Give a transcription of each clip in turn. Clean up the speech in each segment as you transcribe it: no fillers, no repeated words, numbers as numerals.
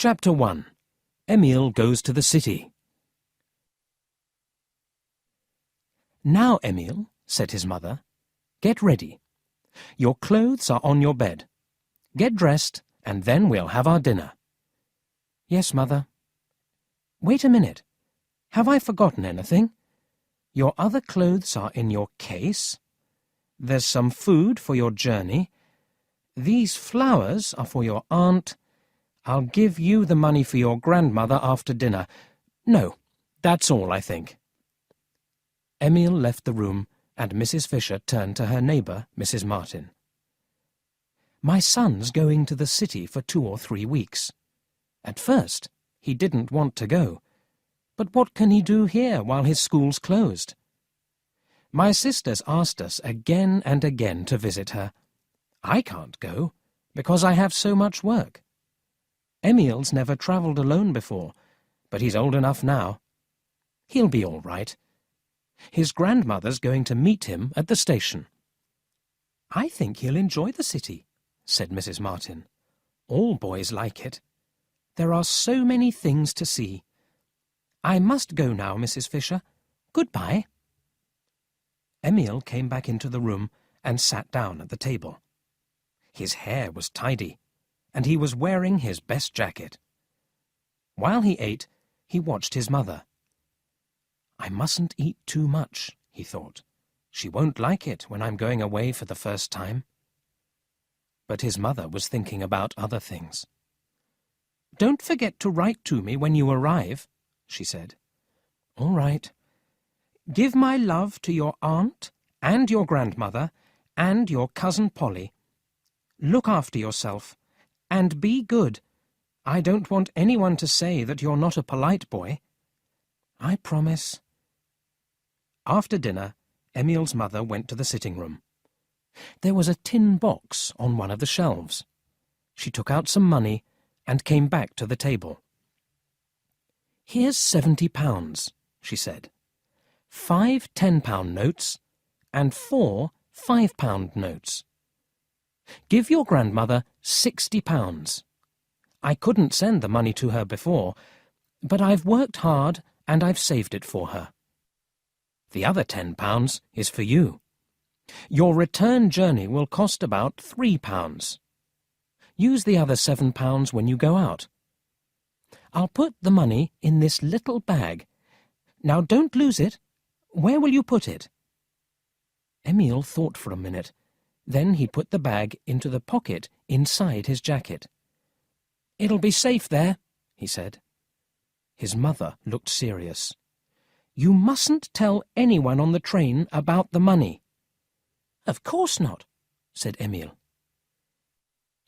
Chapter 1. Emil goes to the city. "Now, Emil," said his mother, "get ready. Your clothes are on your bed. Get dressed, and then we'll have our dinner." "Yes, mother." "Wait a minute. Have I forgotten anything? Your other clothes are in your case. There's some food for your journey. These flowers are for your aunt. I'll give you the money for your grandmother after dinner. No, that's all, I think." Emil left the room, and Mrs. Fisher turned to her neighbour, Mrs. Martin. "My son's going to the city for 2 or 3 weeks. At first, he didn't want to go. But what can he do here while his school's closed? My sister's asked us again and again to visit her. I can't go, because I have so much work. Emil's never travelled alone before, but he's old enough now. He'll be all right. His grandmother's going to meet him at the station." "I think he'll enjoy the city," said Mrs. Martin. "All boys like it. There are so many things to see. I must go now, Mrs. Fisher. Goodbye." Emil came back into the room and sat down at the table. His hair was tidy, and he was wearing his best jacket. While he ate, he watched his mother. "I mustn't eat too much," he thought. "She won't like it when I'm going away for the first time." But his mother was thinking about other things. "Don't forget to write to me when you arrive," she said. "All right. Give my love to your aunt and your grandmother and your cousin Polly. Look after yourself, and be good. I don't want anyone to say that you're not a polite boy." "I promise." After dinner, Emil's mother went to the sitting room. There was a tin box on one of the shelves. She took out some money and came back to the table. "Here's £70, she said. 5 £10 notes and 4 £5 notes. Give your grandmother £60. I couldn't send the money to her before, but I've worked hard and I've saved it for her. The other £10 is for you. Your return journey will cost about £3. Use the other £7 when you go out. I'll put the money in this little bag. Now don't lose it. Where will you put it?" Emil thought for a minute. Then he put the bag into the pocket inside his jacket. "It'll be safe there," he said. His mother looked serious. "You mustn't tell anyone on the train about the money." "Of course not," said Emil.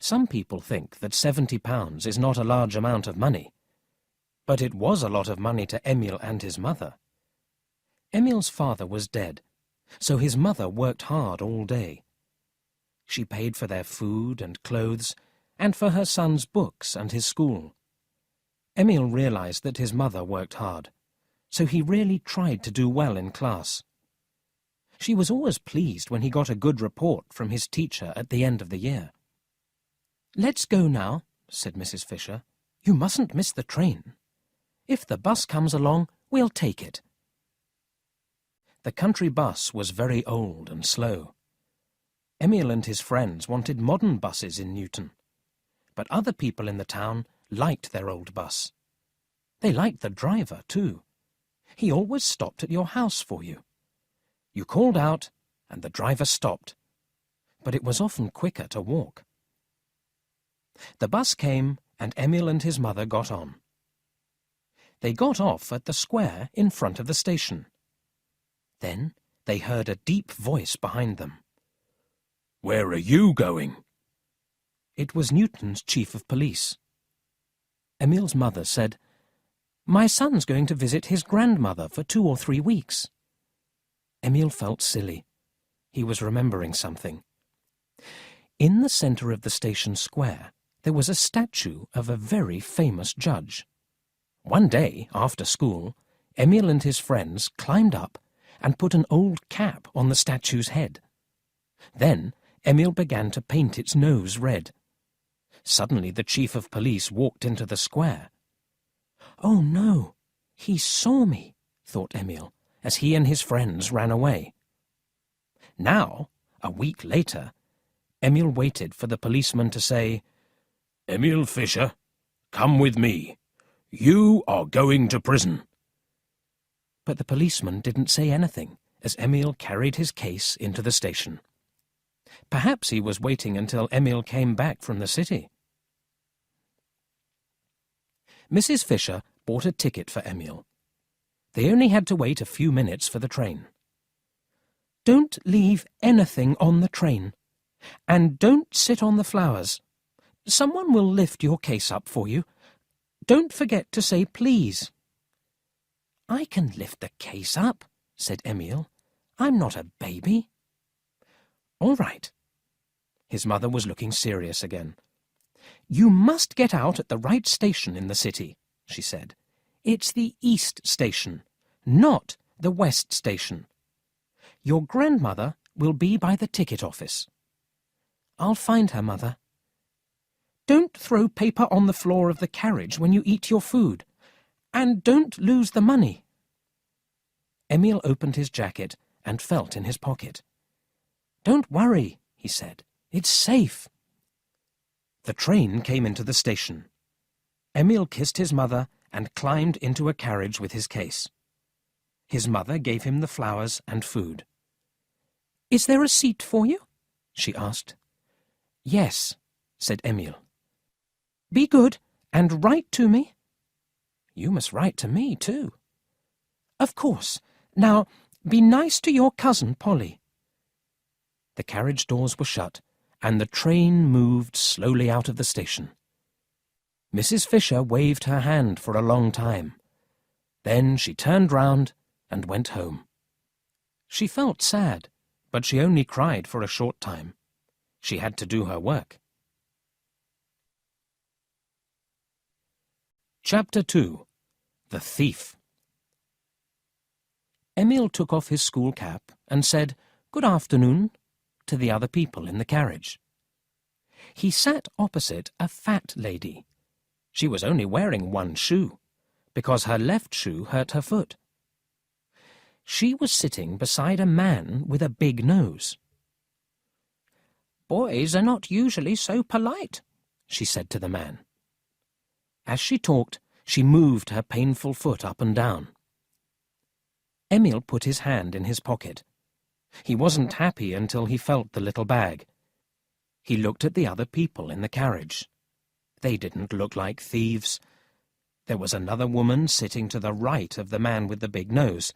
Some people think that £70 is not a large amount of money. But it was a lot of money to Emil and his mother. Emil's father was dead, so his mother worked hard all day. She paid for their food and clothes, and for her son's books and his school. Emil realized that his mother worked hard, so he really tried to do well in class. She was always pleased when he got a good report from his teacher at the end of the year. "Let's go now," said Mrs. Fisher. "You mustn't miss the train. If the bus comes along, we'll take it." The country bus was very old and slow. Emil and his friends wanted modern buses in Newton, but other people in the town liked their old bus. They liked the driver, too. He always stopped at your house for you. You called out, and the driver stopped, but it was often quicker to walk. The bus came, and Emil and his mother got on. They got off at the square in front of the station. Then they heard a deep voice behind them. "Where are you going?" It was Newton's chief of police. Emil's mother said, "My son's going to visit his grandmother for 2 or 3 weeks." Emil felt silly. He was remembering something. In the centre of the station square, there was a statue of a very famous judge. One day, after school, Emil and his friends climbed up and put an old cap on the statue's head. Then Emil began to paint its nose red. Suddenly the chief of police walked into the square. "Oh no, he saw me," thought Emile, as he and his friends ran away. Now, a week later, Emile waited for the policeman to say, "Emile Fisher, come with me. You are going to prison." But the policeman didn't say anything as Emile carried his case into the station. Perhaps he was waiting until Emile came back from the city. Mrs. Fisher bought a ticket for Emile. They only had to wait a few minutes for the train. "Don't leave anything on the train, and don't sit on the flowers. Someone will lift your case up for you. Don't forget to say please." "I can lift the case up," said Emile. "I'm not a baby." "All right." His mother was looking serious again. "You must get out at the right station in the city," she said. "It's the East Station, not the West Station. Your grandmother will be by the ticket office." "I'll find her, Mother." "Don't throw paper on the floor of the carriage when you eat your food. And don't lose the money." Emile opened his jacket and felt in his pocket. "Don't worry," he said. "It's safe." The train came into the station. Emile kissed his mother and climbed into a carriage with his case. His mother gave him the flowers and food. "Is there a seat for you?" she asked. "Yes," said Emile. "Be good and write to me." "You must write to me, too." "Of course. Now, be nice to your cousin Polly." The carriage doors were shut, and the train moved slowly out of the station. Mrs. Fisher waved her hand for a long time. Then she turned round and went home. She felt sad, but she only cried for a short time. She had to do her work. Chapter 2. The Thief. Emile took off his school cap and said, "Good afternoon," to the other people in the carriage. He sat opposite a fat lady. She was only wearing one shoe, because her left shoe hurt her foot. She was sitting beside a man with a big nose. "Boys are not usually so polite," she said to the man. As she talked, she moved her painful foot up and down. Emile put his hand in his pocket. He wasn't happy until he felt the little bag. He looked at the other people in the carriage. They didn't look like thieves. There was another woman sitting to the right of the man with the big nose.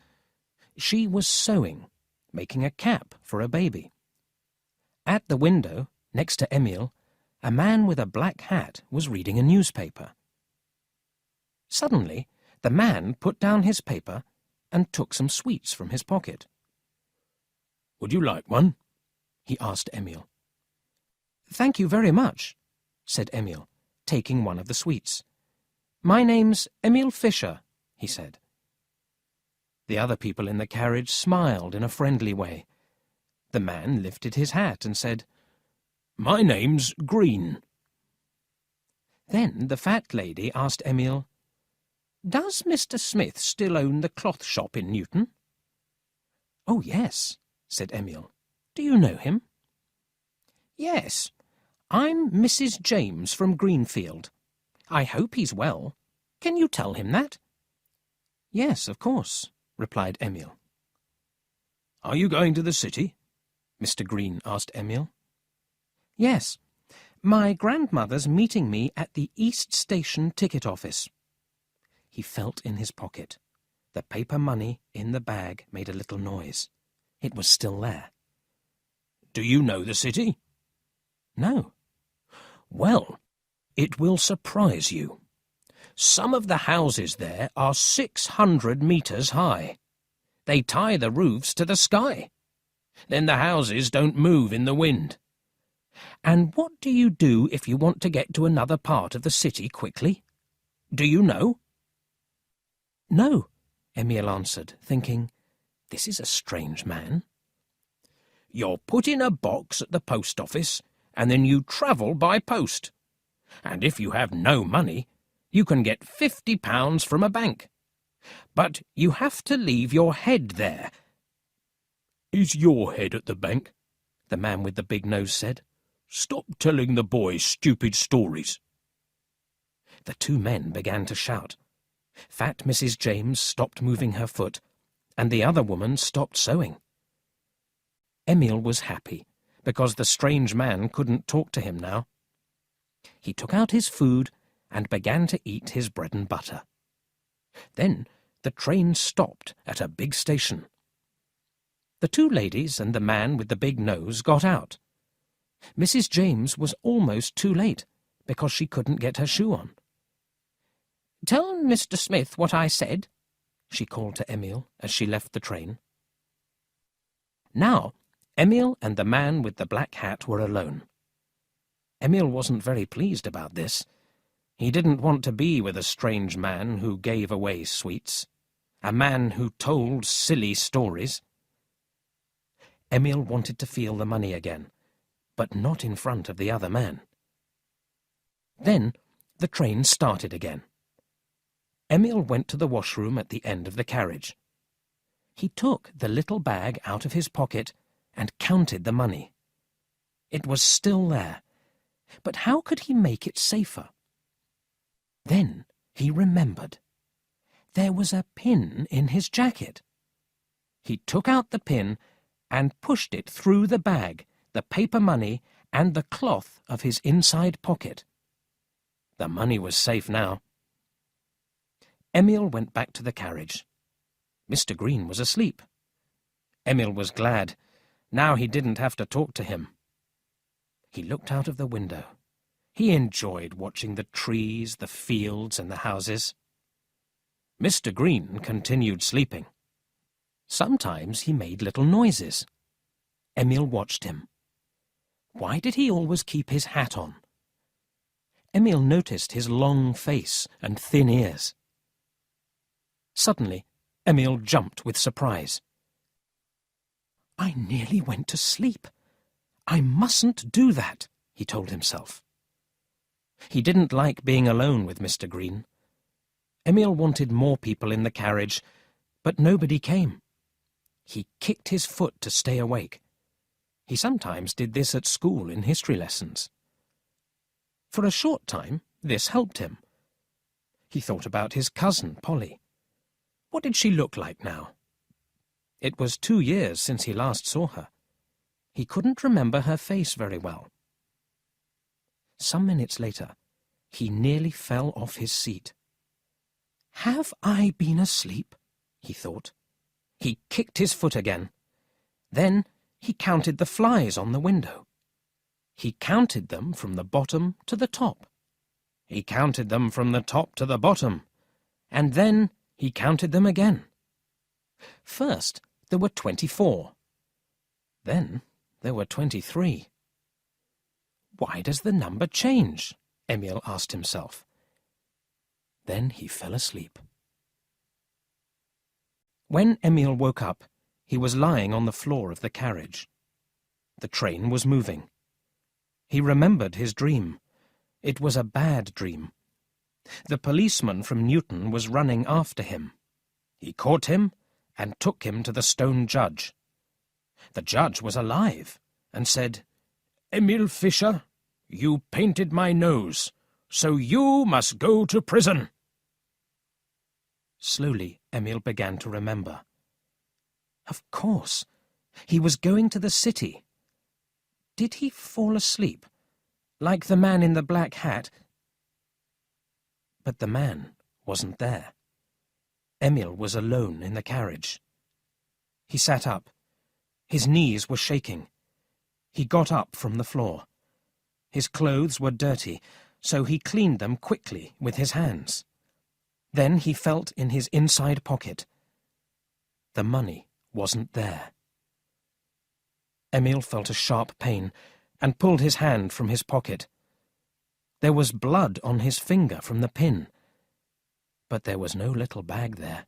She was sewing, making a cap for a baby. At the window, next to Emile, a man with a black hat was reading a newspaper. Suddenly, the man put down his paper and took some sweets from his pocket. "Would you like one?" he asked Emile. "Thank you very much," said Emile, taking one of the sweets. "My name's Emile Fisher," he said. The other people in the carriage smiled in a friendly way. The man lifted his hat and said, "My name's Green." Then the fat lady asked Emile, "Does Mr. Smith still own the cloth shop in Newton?" "Oh, yes," said Emile. "Do you know him?" "Yes. I'm Mrs. James from Greenfield. I hope he's well. Can you tell him that?" "Yes, of course," replied Emile. "Are you going to the city?" Mr. Green asked Emile. "Yes. My grandmother's meeting me at the East Station ticket office." He felt in his pocket. The paper money in the bag made a little noise. It was still there. "Do you know the city?" "No." "Well, it will surprise you. Some of the houses there are 600 meters high. They tie the roofs to the sky. Then the houses don't move in the wind. And what do you do if you want to get to another part of the city quickly? Do you know?" "No," Emile answered, thinking, "This is a strange man." "You're put in a box at the post office, and then you travel by post. And if you have no money, you can get £50 from a bank. But you have to leave your head there." "Is your head at the bank?" the man with the big nose said. "Stop telling the boys stupid stories." The two men began to shout. Fat Mrs. James stopped moving her foot, and the other woman stopped sewing. Emil was happy, because the strange man couldn't talk to him now. He took out his food and began to eat his bread and butter. Then the train stopped at a big station. The two ladies and the man with the big nose got out. Mrs. James was almost too late, because she couldn't get her shoe on. "Tell Mr. Smith what I said," she called to Emil as she left the train. Now, Emil and the man with the black hat were alone. Emil wasn't very pleased about this. He didn't want to be with a strange man who gave away sweets, a man who told silly stories. Emil wanted to feel the money again, but not in front of the other man. Then the train started again. Emil went to the washroom at the end of the carriage. He took the little bag out of his pocket and counted the money. It was still there, but how could he make it safer? Then he remembered. There was a pin in his jacket. He took out the pin and pushed it through the bag, the paper money, and the cloth of his inside pocket. The money was safe now. Emil went back to the carriage. Mr. Green was asleep. Emil was glad. Now he didn't have to talk to him. He looked out of the window. He enjoyed watching the trees, the fields, and the houses. Mr. Green continued sleeping. Sometimes he made little noises. Emil watched him. Why did he always keep his hat on? Emil noticed his long face and thin ears. Suddenly, Emil jumped with surprise. "I nearly went to sleep. I mustn't do that," he told himself. He didn't like being alone with Mr. Green. Emil wanted more people in the carriage, but nobody came. He kicked his foot to stay awake. He sometimes did this at school in history lessons. For a short time, this helped him. He thought about his cousin, Polly. What did she look like now? It was 2 years since he last saw her. He couldn't remember her face very well. Some minutes later, he nearly fell off his seat. "Have I been asleep?" he thought. He kicked his foot again. Then he counted the flies on the window. He counted them from the bottom to the top. He counted them from the top to the bottom. And then he counted them again. First, there were 24. Then there were 23. Why does the number change? Emil asked himself. Then he fell asleep. When Emil woke up, he was lying on the floor of the carriage. The train was moving. He remembered his dream. It was a bad dream. The policeman from Newton was running after him. He caught him and took him to the stone judge. The judge was alive and said, "Emil Fischer, you painted my nose, so you must go to prison." Slowly, Emil began to remember. Of course, he was going to the city. Did he fall asleep, like the man in the black hat? But the man wasn't there. Emil was alone in the carriage. He sat up. His knees were shaking. He got up from the floor. His clothes were dirty, so he cleaned them quickly with his hands. Then he felt in his inside pocket. The money wasn't there. Emil felt a sharp pain and pulled his hand from his pocket. There was blood on his finger from the pin, but there was no little bag there.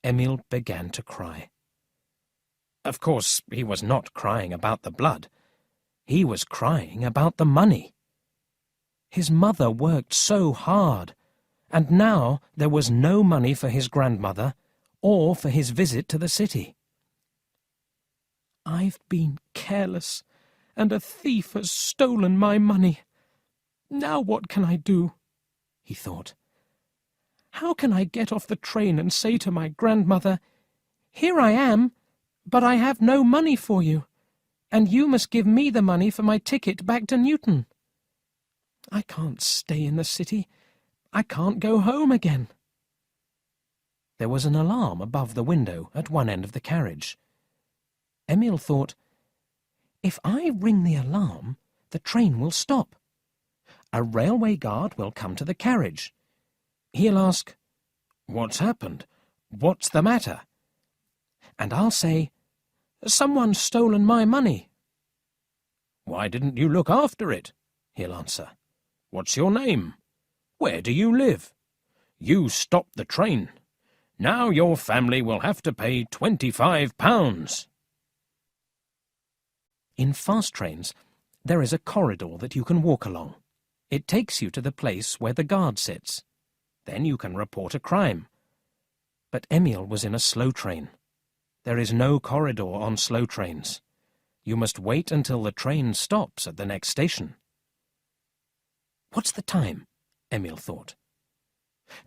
Emil began to cry. Of course, he was not crying about the blood. He was crying about the money. His mother worked so hard, and now there was no money for his grandmother or for his visit to the city. "I've been careless, and a thief has stolen my money. Now what can I do?" he thought. "How can I get off the train and say to my grandmother, 'Here I am, but I have no money for you, and you must give me the money for my ticket back to Newton? I can't stay in the city. I can't go home again.'" There was an alarm above the window at one end of the carriage. Emil thought, "If I ring the alarm, the train will stop. A railway guard will come to the carriage. He'll ask, 'What's happened? What's the matter?' And I'll say, 'Someone's stolen my money.' 'Why didn't you look after it?' he'll answer. 'What's your name? Where do you live? You stopped the train. Now your family will have to pay £25. In fast trains, there is a corridor that you can walk along. It takes you to the place where the guard sits. Then you can report a crime. But Emil was in a slow train. There is no corridor on slow trains. You must wait until the train stops at the next station. "What's the time?" Emil thought.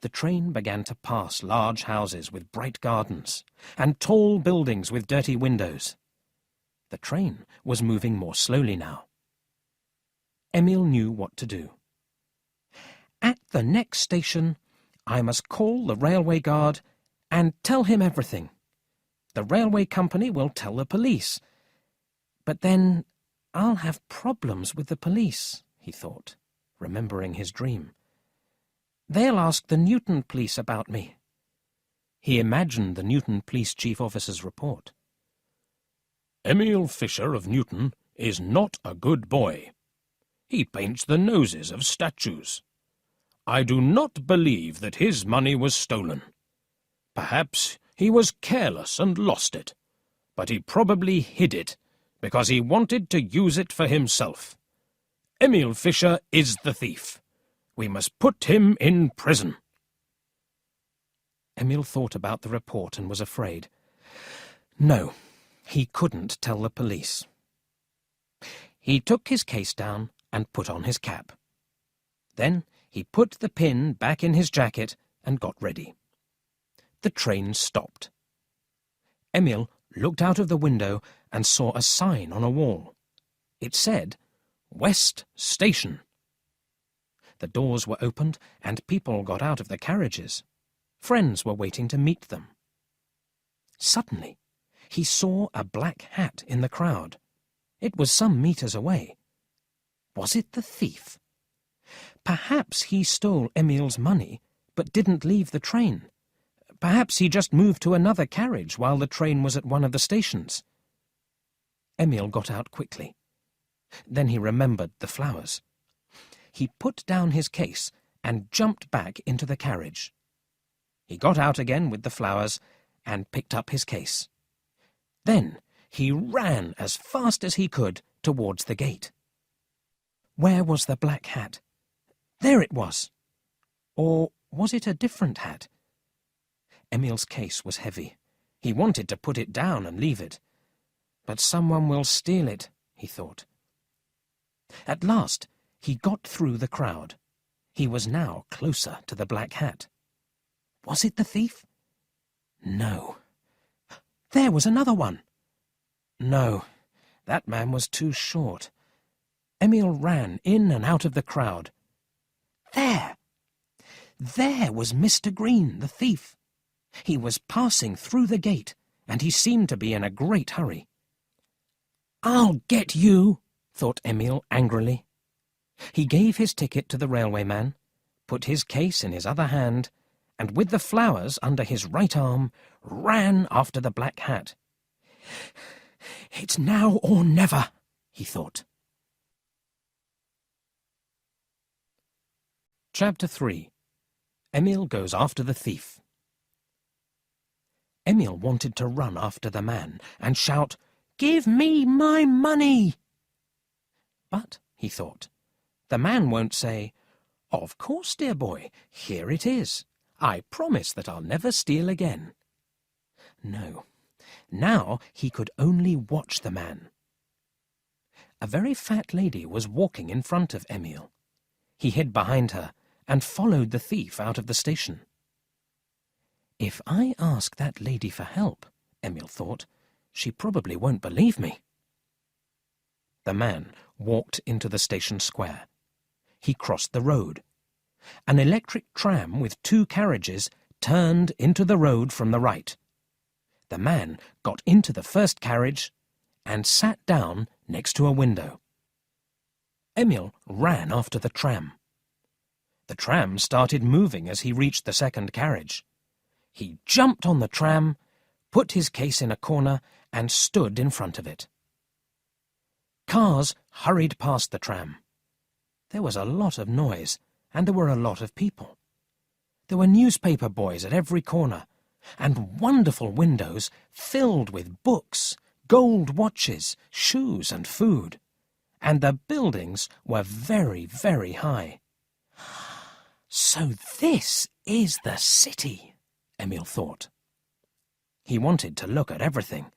The train began to pass large houses with bright gardens, and tall buildings with dirty windows. The train was moving more slowly now. Emil knew what to do. "At the next station, I must call the railway guard and tell him everything. The railway company will tell the police. But then I'll have problems with the police," he thought, remembering his dream. "They'll ask the Newton police about me." He imagined the Newton police chief officer's report. "Emil Fisher of Newton is not a good boy. He paints the noses of statues. I do not believe that his money was stolen. Perhaps he was careless and lost it, but he probably hid it because he wanted to use it for himself. Emil Fisher is the thief. We must put him in prison." Emil thought about the report and was afraid. No, he couldn't tell the police. He took his case down and put on his cap. Then he put the pin back in his jacket and got ready. The train stopped. Emil looked out of the window and saw a sign on a wall. It said, "West Station." The doors were opened and people got out of the carriages. Friends were waiting to meet them. Suddenly, he saw a black hat in the crowd. It was some meters away. Was it the thief? Perhaps he stole Emil's money, but didn't leave the train. Perhaps he just moved to another carriage while the train was at one of the stations. Emil got out quickly. Then he remembered the flowers. He put down his case and jumped back into the carriage. He got out again with the flowers and picked up his case. Then he ran as fast as he could towards the gate. Where was the black hat? There it was. Or was it a different hat? Emil's case was heavy. He wanted to put it down and leave it. But someone will steal it, he thought. At last, he got through the crowd. He was now closer to the black hat. Was it the thief? No. There was another one. No, that man was too short. Emil ran in and out of the crowd. There! There was Mr. Green, the thief. He was passing through the gate, and he seemed to be in a great hurry. "I'll get you," thought Emil angrily. He gave his ticket to the railway man, put his case in his other hand, and with the flowers under his right arm, ran after the black hat. "It's now or never," he thought. Chapter 3. Emil goes after the thief. Emil wanted to run after the man and shout, "Give me my money!" But, he thought, The man won't say, "Of course, dear boy, here it is. I promise that I'll never steal again." No, now he could only watch the man. A very fat lady was walking in front of Emil. He hid behind her and followed the thief out of the station. If I ask that lady for help, Emil thought, she probably won't believe me. The man walked into the station square. He crossed the road. An electric tram with 2 carriages turned into the road from the right. The man got into the first carriage and sat down next to a window. Emil ran after the tram. The tram started moving as he reached the second carriage. He jumped on the tram, put his case in a corner, and stood in front of it. Cars hurried past the tram. There was a lot of noise, and there were a lot of people. There were newspaper boys at every corner, and wonderful windows filled with books, gold watches, shoes, and food. And the buildings were very, very high. So this is the city, Emil thought. He wanted to look at everything,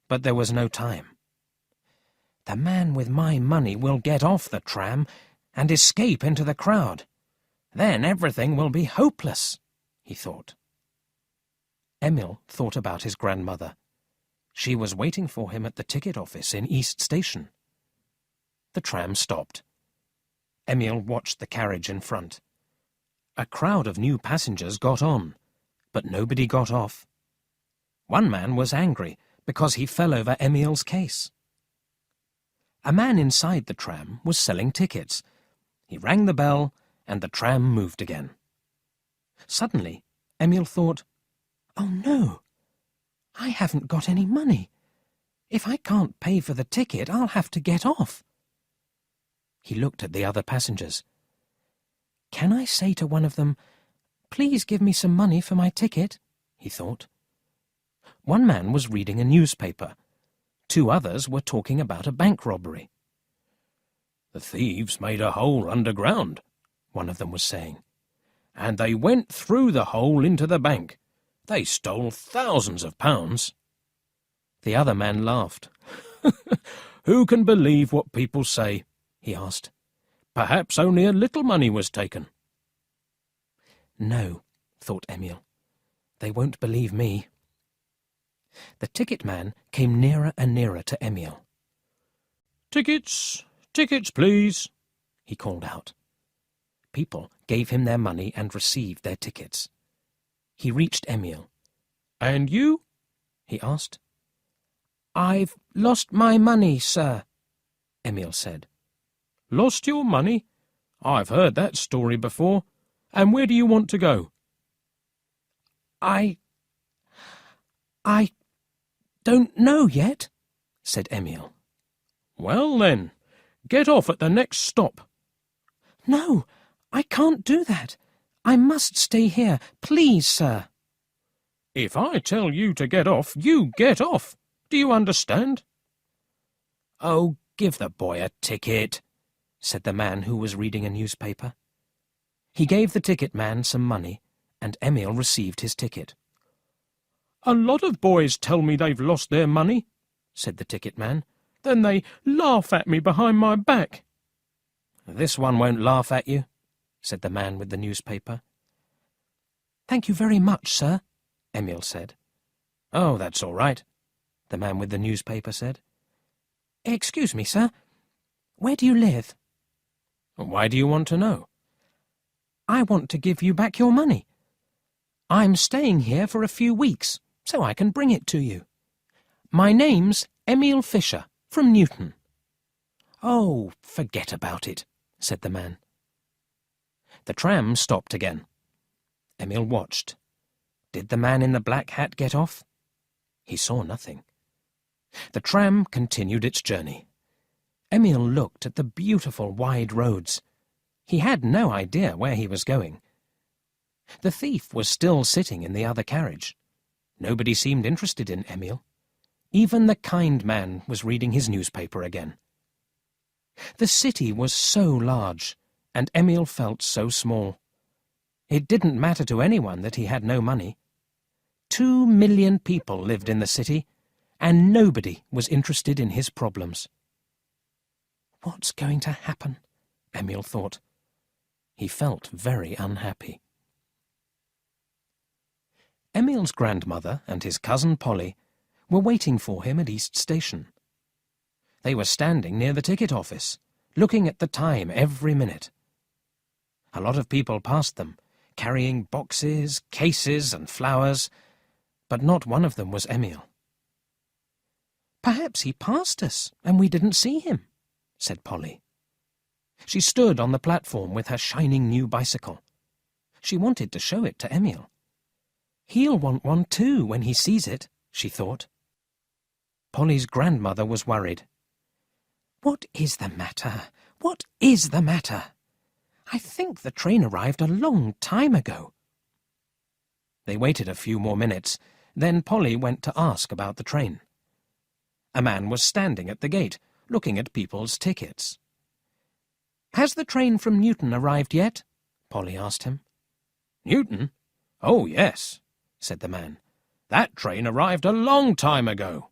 but there was no time. The man with my money will get off the tram and escape into the crowd. Then everything will be hopeless, he thought. Emil thought about his grandmother. She was waiting for him at the ticket office in East Station. The tram stopped. Emil watched the carriage in front. A crowd of new passengers got on, but nobody got off. One man was angry because he fell over Emil's case. A man inside the tram was selling tickets. He rang the bell, and the tram moved again. Suddenly, Emil thought, "Oh no, I haven't got any money. If I can't pay for the ticket, I'll have to get off." He looked at the other passengers. "Can I say to one of them, 'Please give me some money for my ticket'?" he thought. One man was reading a newspaper. 2 others were talking about a bank robbery. "The thieves made a hole underground," one of them was saying, "and they went through the hole into the bank. They stole thousands of pounds." The other man laughed. "Who can believe what people say?" he asked. "Perhaps only a little money was taken." No, thought Emil. They won't believe me. The ticket man came nearer and nearer to Emil. "Tickets, tickets, please," he called out. People gave him their money and received their tickets. He reached Emil. "And you?" he asked. "I've lost my money, sir," Emil said. "Lost your money? I've heard that story before. And where do you want to go?" I don't know yet," said Emil. "Well then, get off at the next stop." "No, I can't do that. I must stay here, please, sir." "If I tell you to get off, you get off. Do you understand?" "Oh, give the boy a ticket," said the man who was reading a newspaper. He gave the ticket man some money, and Emil received his ticket. "A lot of boys tell me they've lost their money," said the ticket man. "Then they laugh at me behind my back." "This one won't laugh at you," said the man with the newspaper. "Thank you very much, sir," Emil said. "Oh, that's all right," the man with the newspaper said. "Excuse me, sir. Where do you live?" "Why do you want to know?" "I want to give you back your money. I'm staying here for a few weeks, so I can bring it to you. My name's Emil Fisher, from Newton." "Oh, forget about it," said the man. The tram stopped again. Emil watched. Did the man in the black hat get off? He saw nothing. The tram continued its journey. Emil looked at the beautiful wide roads. He had no idea where he was going. The thief was still sitting in the other carriage. Nobody seemed interested in Emil. Even the kind man was reading his newspaper again. The city was so large, and Emil felt so small. It didn't matter to anyone that he had no money. 2 million people lived in the city, and nobody was interested in his problems. What's going to happen? Emil thought. He felt very unhappy. Emil's grandmother and his cousin Polly were waiting for him at East Station. They were standing near the ticket office, looking at the time every minute. A lot of people passed them, carrying boxes, cases and flowers, but not one of them was Emil. "Perhaps he passed us and we didn't see him," said Polly. She stood on the platform with her shining new bicycle. She wanted to show it to Emil. "He'll want one too when he sees it," she thought. Polly's grandmother was worried. "What is the matter? What is the matter? I think the train arrived a long time ago." They waited a few more minutes, then Polly went to ask about the train. A man was standing at the gate, looking at people's tickets. "Has the train from Newton arrived yet?" Polly asked him. "Newton? Oh, yes," said the man. "That train arrived a long time ago."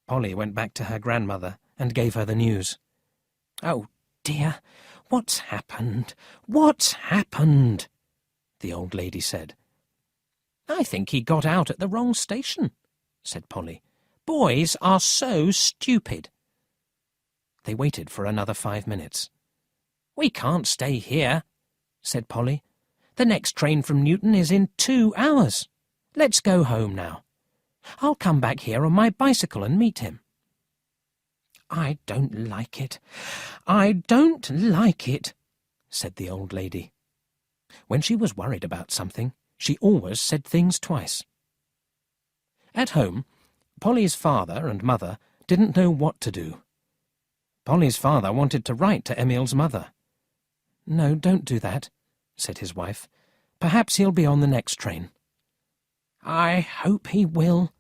Polly went back to her grandmother and gave her the news. "Oh, dear, what's happened? What's happened?" the old lady said. "I think he got out at the wrong station," said Polly. "Boys are so stupid." They waited for another 5 minutes. "We can't stay here," said Polly. "The next train from Newton is in 2 hours. Let's go home now. I'll come back here on my bicycle and meet him." "I don't like it. I don't like it," said the old lady. When she was worried about something, she always said things twice. At home, Polly's father and mother didn't know what to do. Polly's father wanted to write to Emil's mother. "No, don't do that," said his wife. "Perhaps he'll be on the next train." "I hope he will,"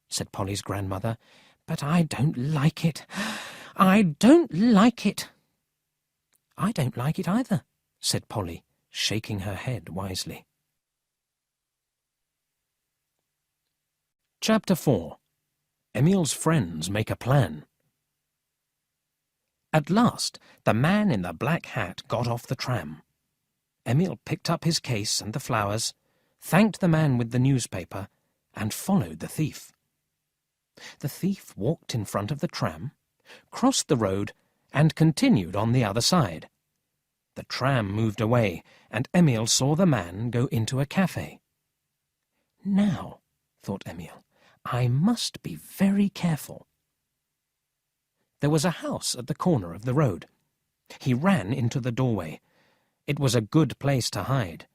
said Polly's grandmother, "but I don't like it. I don't like it." "I don't like it either," said Polly, shaking her head wisely. Chapter 4. Emil's friends make a plan. At last, the man in the black hat got off the tram. Emil picked up his case and the flowers, thanked the man with the newspaper, and followed the thief. The thief walked in front of the tram, crossed the road, and continued on the other side. The tram moved away, and Emil saw the man go into a cafe. "Now," thought Emil, "I must be very careful." There was a house at the corner of the road. He ran into the doorway. It was a good place to hide.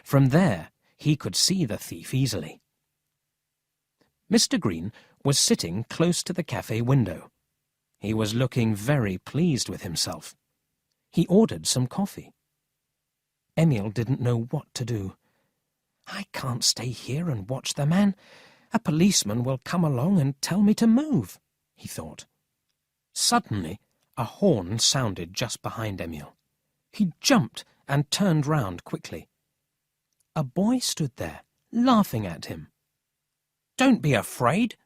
From there, he could see the thief easily. Mr. Green was sitting close to the cafe window. He was looking very pleased with himself. He ordered some coffee. Emil didn't know what to do. "I can't stay here and watch the man. A policeman will come along and tell me to move," he thought. Suddenly, a horn sounded just behind Emil. He jumped and turned round quickly. A boy stood there, laughing at him. "Don't be afraid,"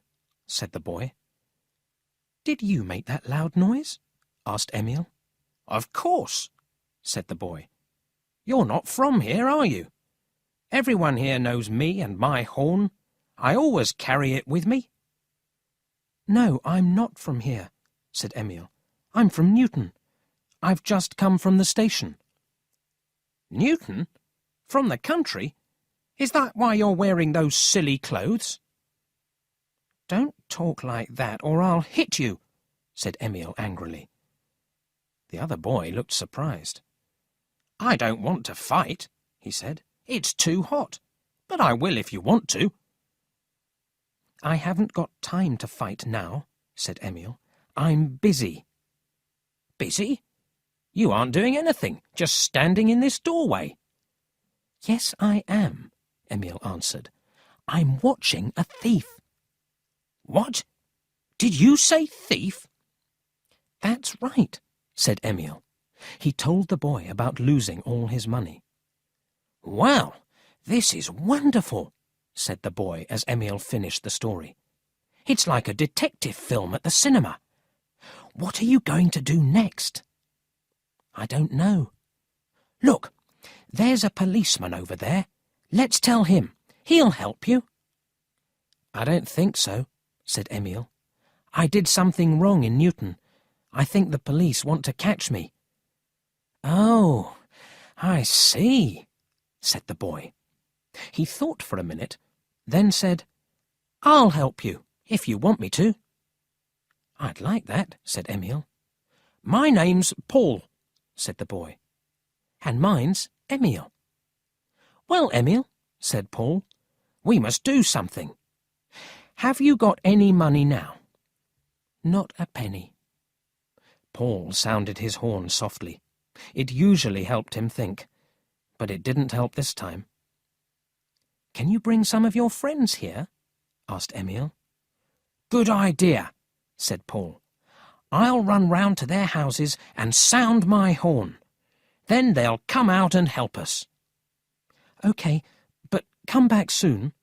said the boy. "Did you make that loud noise?" asked Emil. "Of course," said the boy. "You're not from here, are you? Everyone here knows me and my horn. I always carry it with me." "No, I'm not from here," said Emil. "I'm from Newton. I've just come from the station." "Newton? From the country? Is that why you're wearing those silly clothes?" "Don't talk like that, or I'll hit you," said Emil angrily. The other boy looked surprised. "I don't want to fight," he said. "It's too hot. But I will if you want to." "I haven't got time to fight now," said Emil. "I'm busy." "Busy? You aren't doing anything, just standing in this doorway." "Yes, I am," Emil answered. "I'm watching a thief." "What? Did you say thief?" "That's right," said Emile. He told the boy about losing all his money. "Well, this is wonderful," said the boy as Emile finished the story. "It's like a detective film at the cinema. What are you going to do next?" "I don't know." "Look, there's a policeman over there. Let's tell him. He'll help you." "I don't think so," said Emile. "I did something wrong in Newton. I think the police want to catch me." "Oh, I see," said the boy. He thought for a minute, then said, "I'll help you, if you want me to." "I'd like that," said Emile. "My name's Paul," said the boy. "And mine's Emile." "Well, Emile," said Paul, "we must do something. Have you got any money now?" "Not a penny." Paul sounded his horn softly. It usually helped him think, but it didn't help this time. "Can you bring some of your friends here?" asked Emile. "Good idea," said Paul. "I'll run round to their houses and sound my horn. Then they'll come out and help us." "OK, but come back soon,"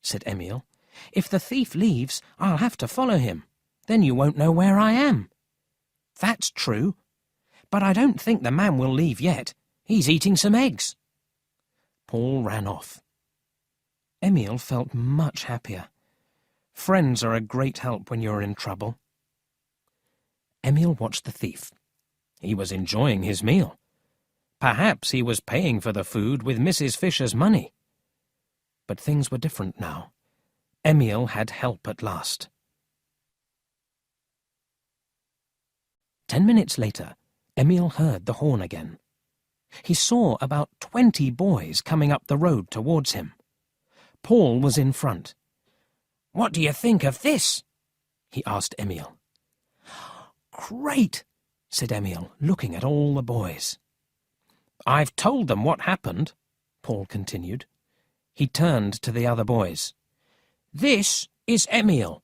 said Emile. "If the thief leaves, I'll have to follow him. Then you won't know where I am." "That's true. But I don't think the man will leave yet. He's eating some eggs." Paul ran off. Emile felt much happier. Friends are a great help when you're in trouble. Emile watched the thief. He was enjoying his meal. Perhaps he was paying for the food with Mrs. Fisher's money. But things were different now. Emile had help at last. 10 minutes later, Emile heard the horn again. He saw about 20 boys coming up the road towards him. Paul was in front. "What do you think of this?" he asked Emile. "Great," said Emile, looking at all the boys. "I've told them what happened," Paul continued. He turned to the other boys. "This is Emile,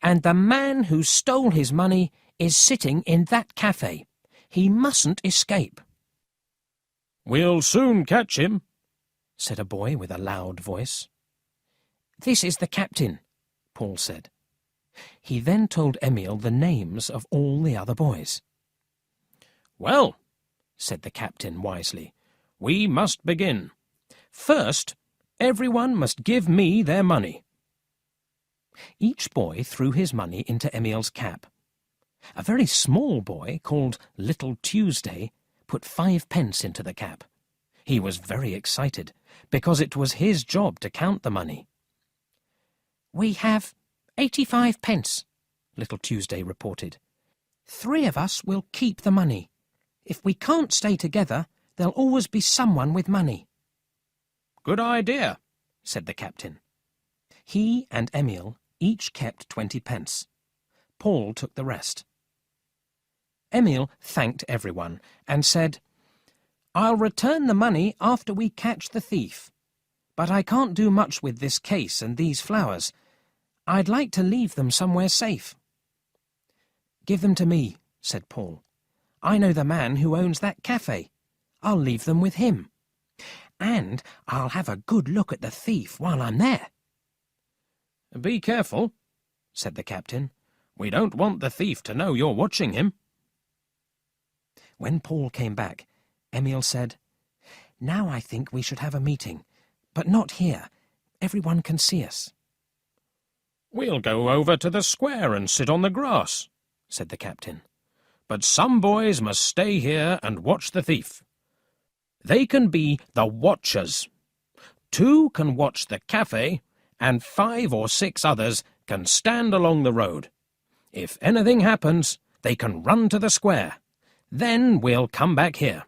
and the man who stole his money is sitting in that cafe. He mustn't escape." "We'll soon catch him," said a boy with a loud voice. "This is the captain," Paul said. He then told Emile the names of all the other boys. "Well," said the captain wisely, "we must begin. First, everyone must give me their money." Each boy threw his money into Emile's cap. A very small boy, called Little Tuesday, put 5 pence into the cap. He was very excited, because it was his job to count the money. "We have 85 pence, Little Tuesday reported. 3 of us will keep the money. If we can't stay together, there'll always be someone with money." "Good idea," said the captain. He and Emile each kept 20 pence. Paul took the rest. Emile thanked everyone and said, "I'll return the money after we catch the thief. But I can't do much with this case and these flowers. I'd like to leave them somewhere safe." "Give them to me," said Paul. "I know the man who owns that cafe. I'll leave them with him. And I'll have a good look at the thief while I'm there." "Be careful," said the captain. "We don't want the thief to know you're watching him." When Paul came back, Emile said, "Now I think we should have a meeting, but not here. Everyone can see us." "We'll go over to the square and sit on the grass," said the captain. "But some boys must stay here and watch the thief. They can be the watchers. 2 can watch the cafe, and 5 or 6 others can stand along the road. If anything happens, they can run to the square. Then we'll come back here."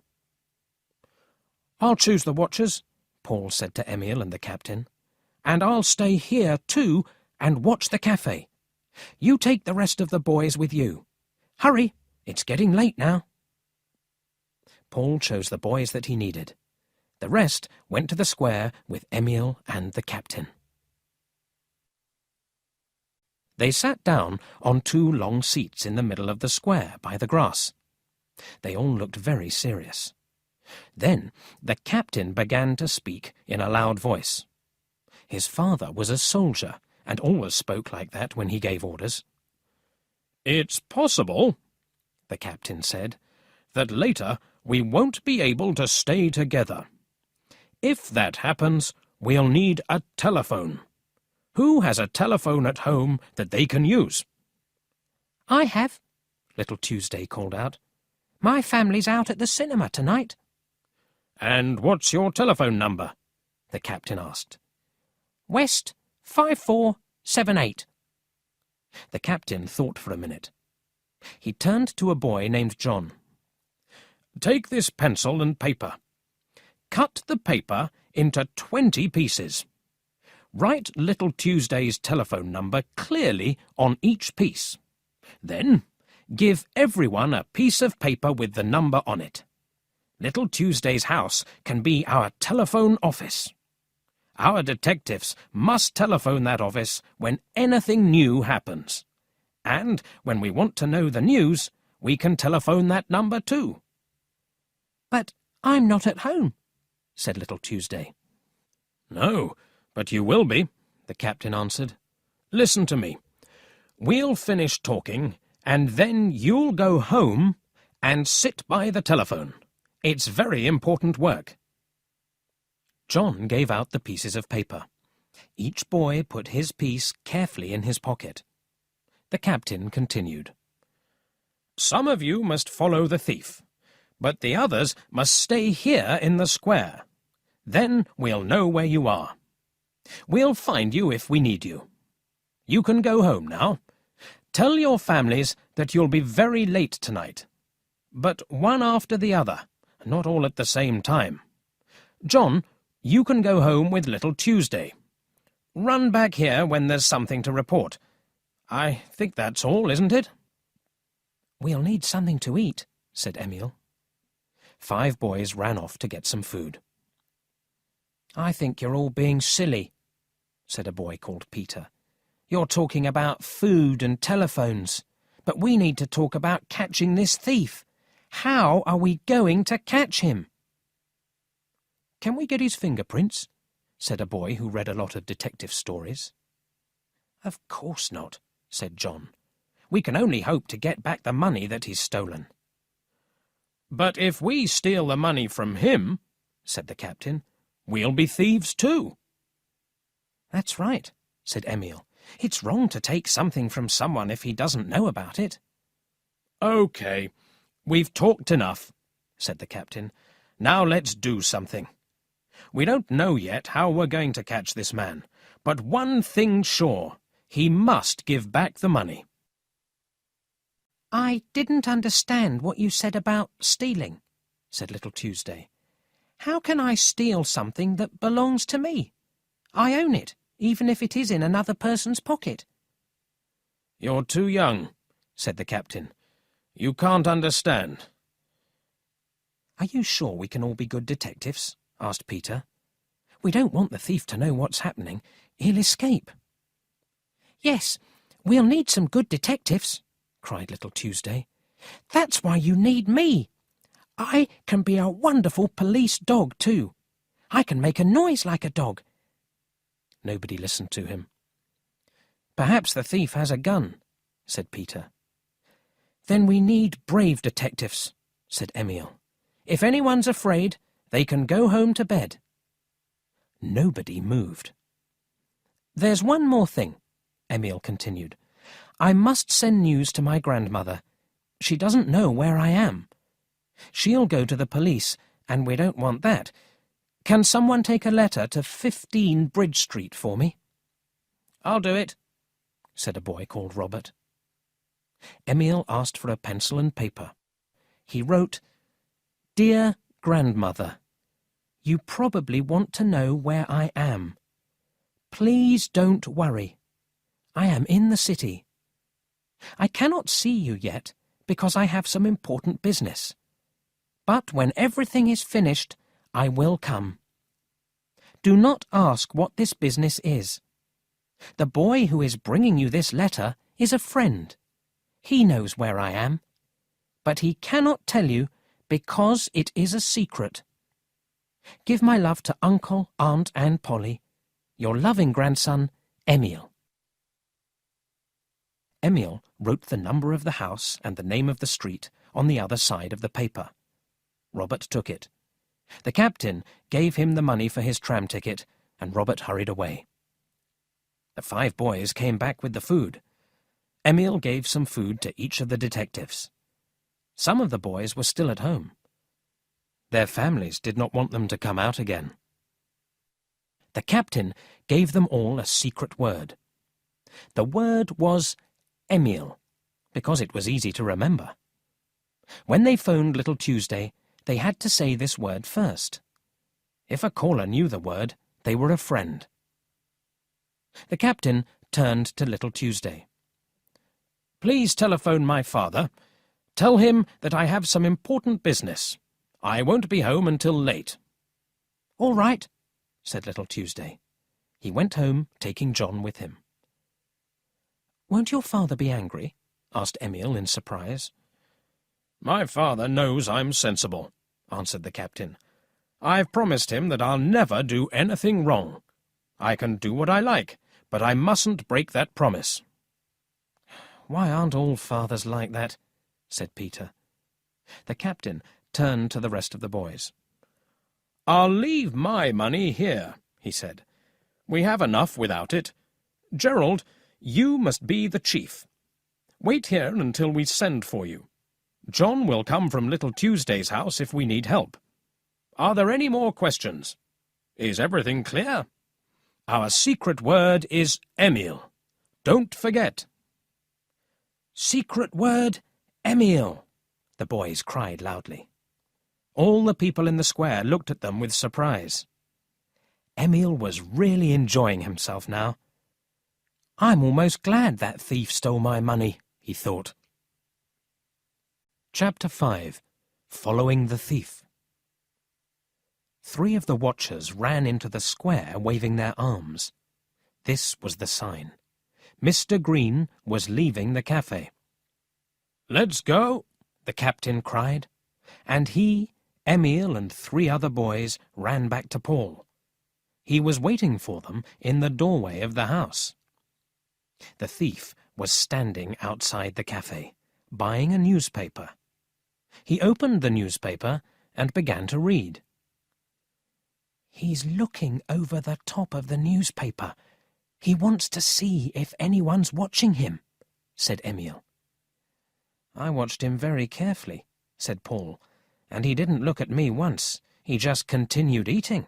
"I'll choose the watchers," Paul said to Emile and the captain. "And I'll stay here too and watch the cafe. You take the rest of the boys with you. Hurry, it's getting late now." Paul chose the boys that he needed. The rest went to the square with Emile and the captain. They sat down on 2 long seats in the middle of the square by the grass. They all looked very serious. Then the captain began to speak in a loud voice. His father was a soldier and always spoke like that when he gave orders. "It's possible," the captain said, "that later we won't be able to stay together. If that happens, we'll need a telephone. Who has a telephone at home that they can use?" "I have," little Tuesday called out. "My family's out at the cinema tonight." "And what's your telephone number?" the captain asked. "West 5478. The captain thought for a minute. He turned to a boy named John. "Take this pencil and paper. Cut the paper into 20 pieces. Write little Tuesday's telephone number clearly on each piece. Then give everyone a piece of paper with the number on it. Little Tuesday's house can be our telephone office. Our detectives must telephone that office when anything new happens. And when we want to know the news, we can telephone that number too." "But I'm not at home," said little Tuesday. "No, but you will be," the captain answered. "Listen to me. We'll finish talking, and then you'll go home and sit by the telephone. It's very important work." John gave out the pieces of paper. Each boy put his piece carefully in his pocket. The captain continued. "Some of you must follow the thief, but the others must stay here in the square. Then we'll know where you are. We'll find you if we need you. You can go home now. Tell your families that you'll be very late tonight. But one after the other, not all at the same time. John, you can go home with little Tuesday. Run back here when there's something to report. I think that's all, isn't it?" "We'll need something to eat," said Emil. 5 boys ran off to get some food. "I think you're all being silly," said a boy called Peter. "You're talking about food and telephones, but we need to talk about catching this thief. How are we going to catch him?" "Can we get his fingerprints?" said a boy who read a lot of detective stories. "Of course not," said John. "We can only hope to get back the money that he's stolen." "But if we steal the money from him," said the captain, "we'll be thieves too." "That's right," said Emil. "It's wrong to take something from someone if he doesn't know about it." "OK, we've talked enough," said the captain. "Now let's do something. We don't know yet how we're going to catch this man, but one thing's sure. He must give back the money." "I didn't understand what you said about stealing," said little Tuesday. "How can I steal something that belongs to me? I own it, even if it is in another person's pocket." "You're too young," said the captain. "You can't understand." "Are you sure we can all be good detectives?" asked Peter. "We don't want the thief to know what's happening. He'll escape." "Yes, we'll need some good detectives," cried little Tuesday. "That's why you need me. I can be a wonderful police dog, too. I can make a noise like a dog." Nobody listened to him. "Perhaps the thief has a gun," said Peter. "Then we need brave detectives," said Emil. "If anyone's afraid, they can go home to bed." Nobody moved. "There's one more thing," Emil continued. "I must send news to my grandmother. She doesn't know where I am. She'll go to the police, and we don't want that. Can someone take a letter to 15 Bridge Street for me?" "I'll do it," said a boy called Robert. Emil asked for a pencil and paper. He wrote, "Dear Grandmother, you probably want to know where I am. Please don't worry. I am in the city. I cannot see you yet because I have some important business. But when everything is finished, I will come. Do not ask what this business is. The boy who is bringing you this letter is a friend. He knows where I am, but he cannot tell you because it is a secret. Give my love to Uncle, Aunt and Polly. Your loving grandson, Emil. Emil wrote the number of the house and the name of the street on the other side of the paper. Robert took it. The captain gave him the money for his tram ticket, and Robert hurried away. The 5 boys came back with the food. Emil gave some food to each of the detectives. Some of the boys were still at home. Their families did not want them to come out again. The captain gave them all a secret word. The word was Emil, because it was easy to remember. When they phoned Little Tuesday, they had to say this word first. If a caller knew the word, they were a friend. The captain turned to Little Tuesday. "Please telephone my father. Tell him that I have some important business. I won't be home until late." "All right," said Little Tuesday. He went home, taking John with him. "Won't your father be angry?" asked Emil in surprise. "My father knows I'm sensible," answered the captain. "I've promised him that I'll never do anything wrong. I can do what I like, but I mustn't break that promise." "Why aren't all fathers like that?" said Peter. The captain turned to the rest of the boys. "I'll leave my money here," he said. "We have enough without it. Gerald, you must be the chief. Wait here until we send for you. John will come from Little Tuesday's house if we need help. Are there any more questions? Is everything clear? Our secret word is Emil. Don't forget." "Secret word, Emil," the boys cried loudly. All the people in the square looked at them with surprise. Emil was really enjoying himself now. "I'm almost glad that thief stole my money," he thought. Chapter 5. Following the Thief. 3 of the watchers ran into the square waving their arms. This was the sign. Mr. Green was leaving the cafe. "Let's go," the captain cried, and he, Emil and 3 other boys ran back to Paul. He was waiting for them in the doorway of the house. The thief was standing outside the cafe, buying a newspaper. He opened the newspaper and began to read. "He's looking over the top of the newspaper. He wants to see if anyone's watching him," said Emil. "I watched him very carefully," said Paul, "and he didn't look at me once. He just continued eating."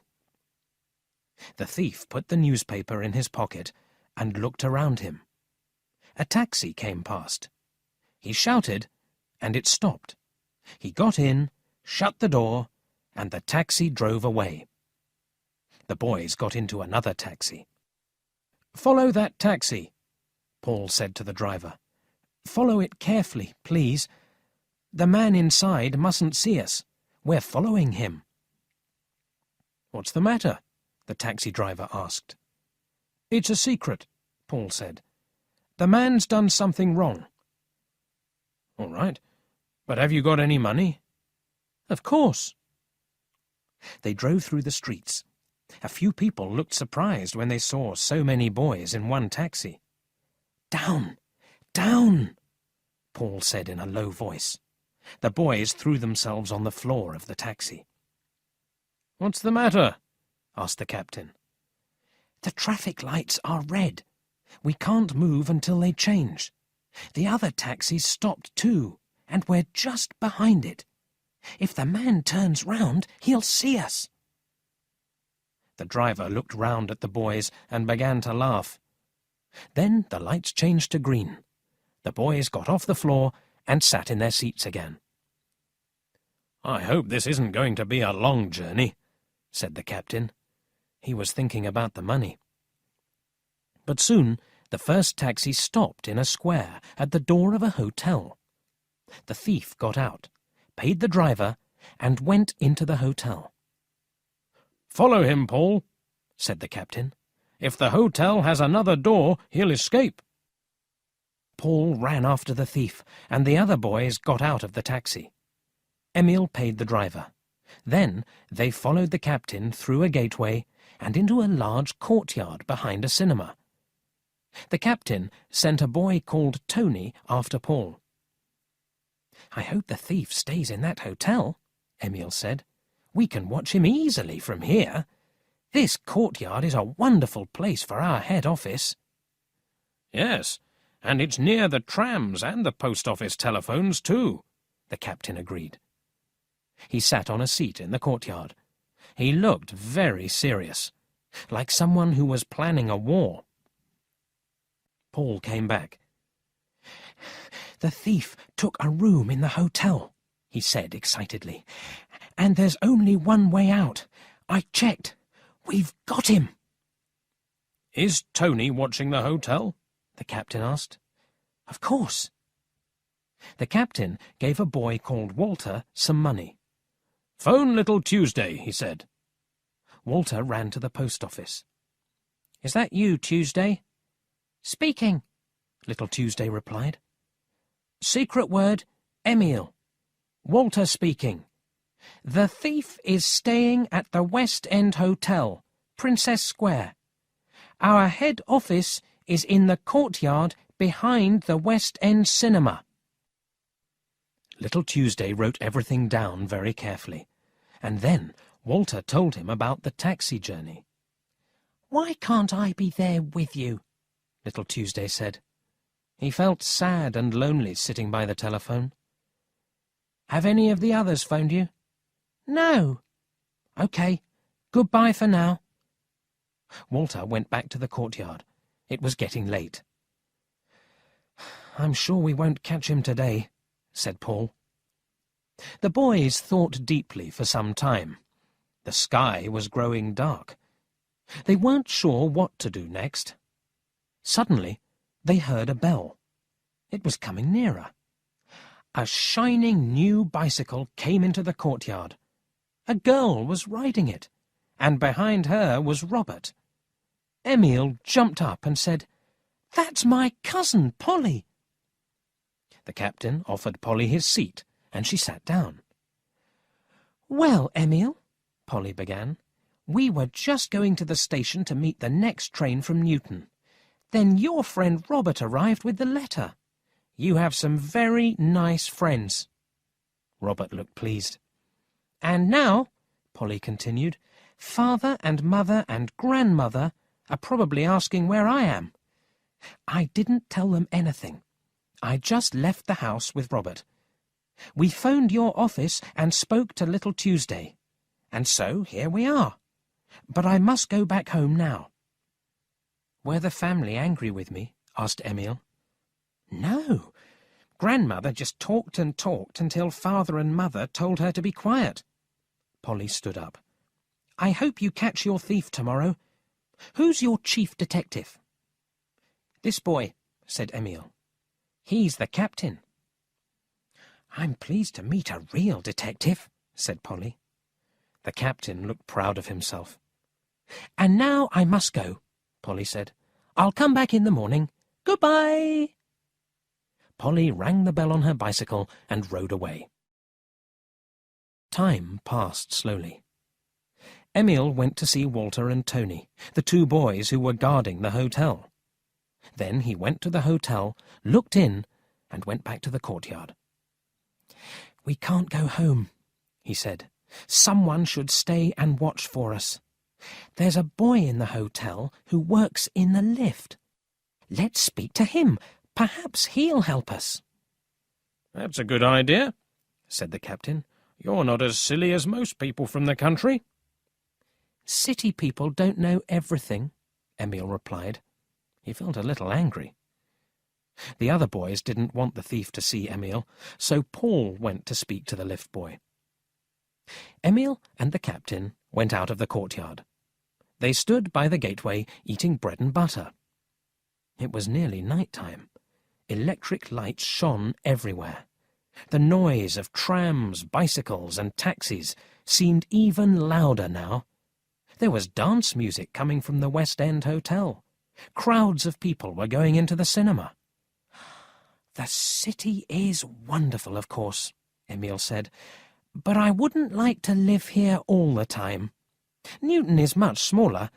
The thief put the newspaper in his pocket and looked around him. A taxi came past. He shouted, and it stopped. He got in, shut the door, and the taxi drove away. The boys got into another taxi. "Follow that taxi," Paul said to the driver. "Follow it carefully, please. The man inside mustn't see us. We're following him." "What's the matter?" the taxi driver asked. "It's a secret," Paul said. "The man's done something wrong." "All right. But have you got any money?" "Of course." They drove through the streets. A few people looked surprised when they saw so many boys in one taxi. "Down! Down!" Paul said in a low voice. The boys threw themselves on the floor of the taxi. "What's the matter?" asked the captain. "The traffic lights are red. We can't move until they change. The other taxi's stopped too, and we're just behind it. If the man turns round, he'll see us." The driver looked round at the boys and began to laugh. Then the lights changed to green. The boys got off the floor and sat in their seats again. "I hope this isn't going to be a long journey," said the captain. He was thinking about the money. But soon the first taxi stopped in a square at the door of a hotel. The thief got out, paid the driver, and went into the hotel. "Follow him, Paul," said the captain. If the hotel has another door, he'll escape." Paul ran after the thief, and the other boys got out of the taxi. Emil paid the driver. Then they followed the captain through a gateway and into a large courtyard behind a cinema. The captain sent a boy called Tony after Paul. "I hope the thief stays in that hotel," Emil said. "We can watch him easily from here. This courtyard is a wonderful place for our head office." "Yes, and it's near the trams and the post office telephones too," the captain agreed. He sat on a seat in the courtyard. He looked very serious, like someone who was planning a war. Paul came back. "The thief took a room in the hotel," he said excitedly. "And there's only one way out. I checked. We've got him." "Is Tony watching the hotel?" the captain asked. "Of course." The captain gave a boy called Walter some money. "Phone little Tuesday," he said. Walter ran to the post office. "Is that you, Tuesday?" "Speaking," little Tuesday replied. "Secret word, Emil. Walter speaking. The thief is staying at the West End Hotel, Princess Square. Our head office is in the courtyard behind the West End Cinema." Little Tuesday wrote everything down very carefully, and then Walter told him about the taxi journey. "Why can't I be there with you?" little Tuesday said. He felt sad and lonely sitting by the telephone. "Have any of the others phoned you?" "No." "OK, goodbye for now." Walter went back to the courtyard. It was getting late. "I'm sure we won't catch him today," said Paul. The boys thought deeply for some time. The sky was growing dark. They weren't sure what to do next. Suddenly, they heard a bell. It was coming nearer. A shining new bicycle came into the courtyard. A girl was riding it, and behind her was Robert. Emil jumped up and said, "That's my cousin, Polly." The captain offered Polly his seat, and she sat down. "Well, Emil," Polly began, "we were just going to the station to meet the next train from Newton. Then your friend Robert arrived with the letter. You have some very nice friends." Robert looked pleased. "And now," Polly continued, "Father and Mother and Grandmother are probably asking where I am. I didn't tell them anything. I just left the house with Robert. We phoned your office and spoke to little Tuesday. And so here we are. But I must go back home now." "Were the family angry with me?" asked Emil. "No. Grandmother just talked and talked until Father and Mother told her to be quiet." Polly stood up. "I hope you catch your thief tomorrow. Who's your chief detective?" "This boy," said Emil. "He's the captain." "I'm pleased to meet a real detective," said Polly. The captain looked proud of himself. "And now I must go," Polly said. "I'll come back in the morning. Goodbye." Polly rang the bell on her bicycle and rode away. Time passed slowly. Emil went to see Walter and Tony, the two boys who were guarding the hotel. Then he went to the hotel, looked in, and went back to the courtyard. "We can't go home," he said. "Someone should stay and watch for us. There's a boy in the hotel who works in the lift. Let's speak to him. Perhaps he'll help us." "That's a good idea," said the captain. "You're not as silly as most people from the country." "City people don't know everything," Emil replied. He felt a little angry. The other boys didn't want the thief to see Emil, so Paul went to speak to the lift boy. Emil and the captain went out of the courtyard. They stood by the gateway eating bread and butter. It was nearly night time. Electric lights shone everywhere. The noise of trams, bicycles, and taxis seemed even louder now. There was dance music coming from the West End Hotel. Crowds of people were going into the cinema. "The city is wonderful, of course," Emile said, "but I wouldn't like to live here all the time. Newton is much smaller,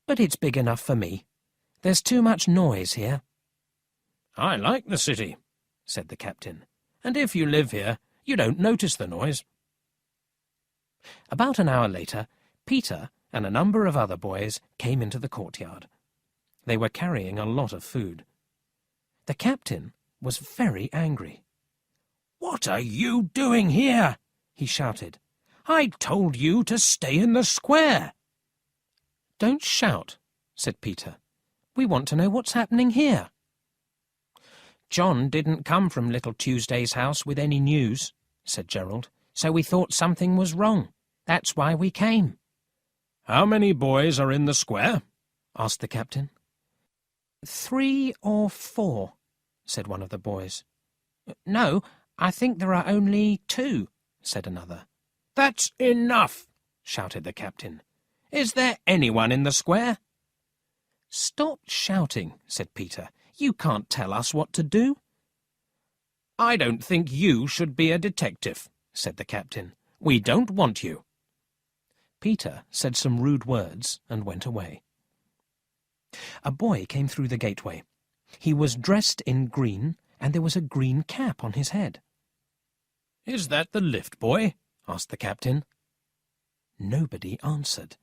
but it's big enough for me. There's too much noise here." "I like the city," said the captain, "and if you live here, you don't notice the noise." About an hour later, Peter and a number of other boys came into the courtyard. They were carrying a lot of food. The captain was very angry. "What are you doing here?" he shouted. "I told you to stay in the square." "Don't shout," said Peter. "We want to know what's happening here." "John didn't come from Little Tuesday's house with any news," said Gerald, "so we thought something was wrong. That's why we came." "How many boys are in the square?" asked the captain. "3 or 4, said one of the boys. "No, I think there are only 2, said another. "That's enough," shouted the captain. "Is there anyone in the square?" "Stop shouting," said Peter. "You can't tell us what to do." "I don't think you should be a detective," said the captain. "We don't want you." Peter said some rude words and went away. A boy came through the gateway. He was dressed in green, and there was a green cap on his head. "Is that the lift boy?" asked the captain. Nobody answered.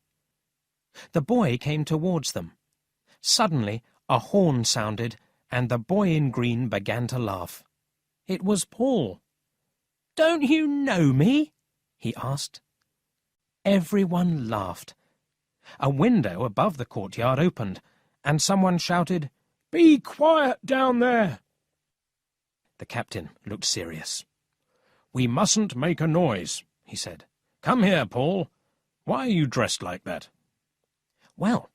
The boy came towards them. Suddenly a horn sounded, and the boy in green began to laugh. It was Paul. "Don't you know me?" he asked. Everyone laughed. A window above the courtyard opened, and someone shouted, "Be quiet down there!" The captain looked serious. "We mustn't make a noise," he said. "Come here, Paul. Why are you dressed like that?" "Well,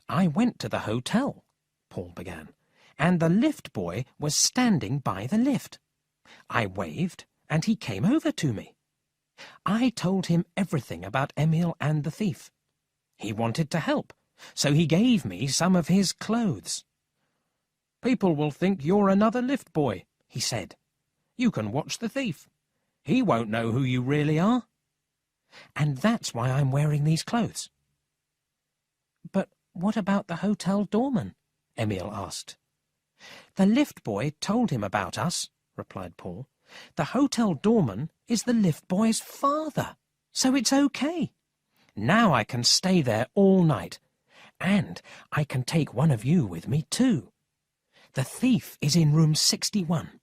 I went to the hotel," Paul began, "and the lift boy was standing by the lift. I waved, and he came over to me. I told him everything about Emile and the thief. He wanted to help, so he gave me some of his clothes. 'People will think you're another lift boy,' he said. 'You can watch the thief. He won't know who you really are. And that's why I'm wearing these clothes.'" "But what about the hotel doorman?" Emile asked. "The lift boy told him about us," replied Paul. "The hotel doorman is the lift boy's father, so it's okay. Now I can stay there all night, and I can take one of you with me too. The thief is in room 61.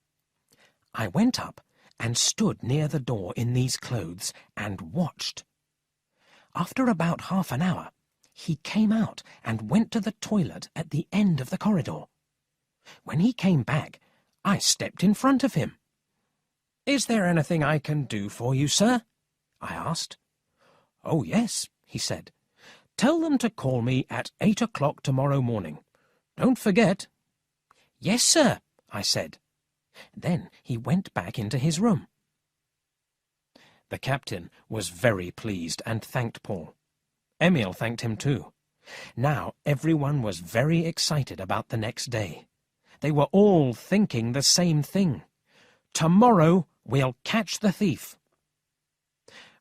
I went up and stood near the door in these clothes and watched. After about half an hour, he came out and went to the toilet at the end of the corridor. When he came back, I stepped in front of him. 'Is there anything I can do for you, sir?' I asked. 'Oh, yes,' he said. 'Tell them to call me at 8 o'clock tomorrow morning. Don't forget.' 'Yes, sir,' I said. Then he went back into his room." The captain was very pleased and thanked Paul. Emile thanked him too. Now everyone was very excited about the next day. They were all thinking the same thing. Tomorrow we'll catch the thief.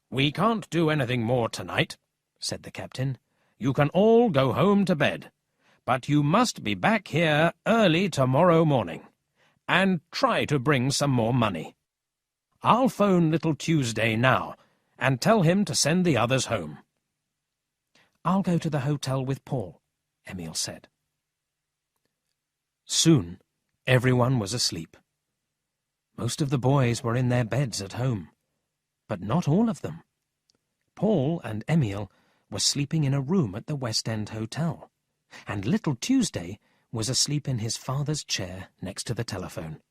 "We can't do anything more tonight," said the captain. "You can all go home to bed, but you must be back here early tomorrow morning, and try to bring some more money. I'll phone Little Tuesday now and tell him to send the others home." "I'll go to the hotel with Paul," Emile said. Soon everyone was asleep. Most of the boys were in their beds at home, but not all of them. Paul and Emile were sleeping in a room at the West End Hotel, and Little Tuesday was asleep in his father's chair next to the telephone.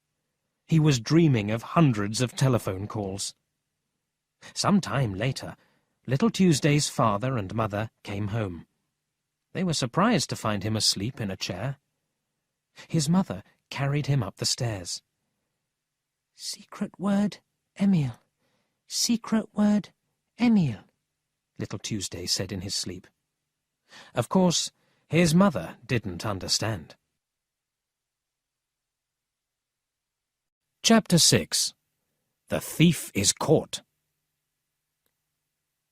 He was dreaming of hundreds of telephone calls. Some time later, Little Tuesday's father and mother came home. They were surprised to find him asleep in a chair. His mother carried him up the stairs. "Secret word, Emile. Secret word, Emile," Little Tuesday said in his sleep. Of course, his mother didn't understand. Chapter 6. The Thief is Caught.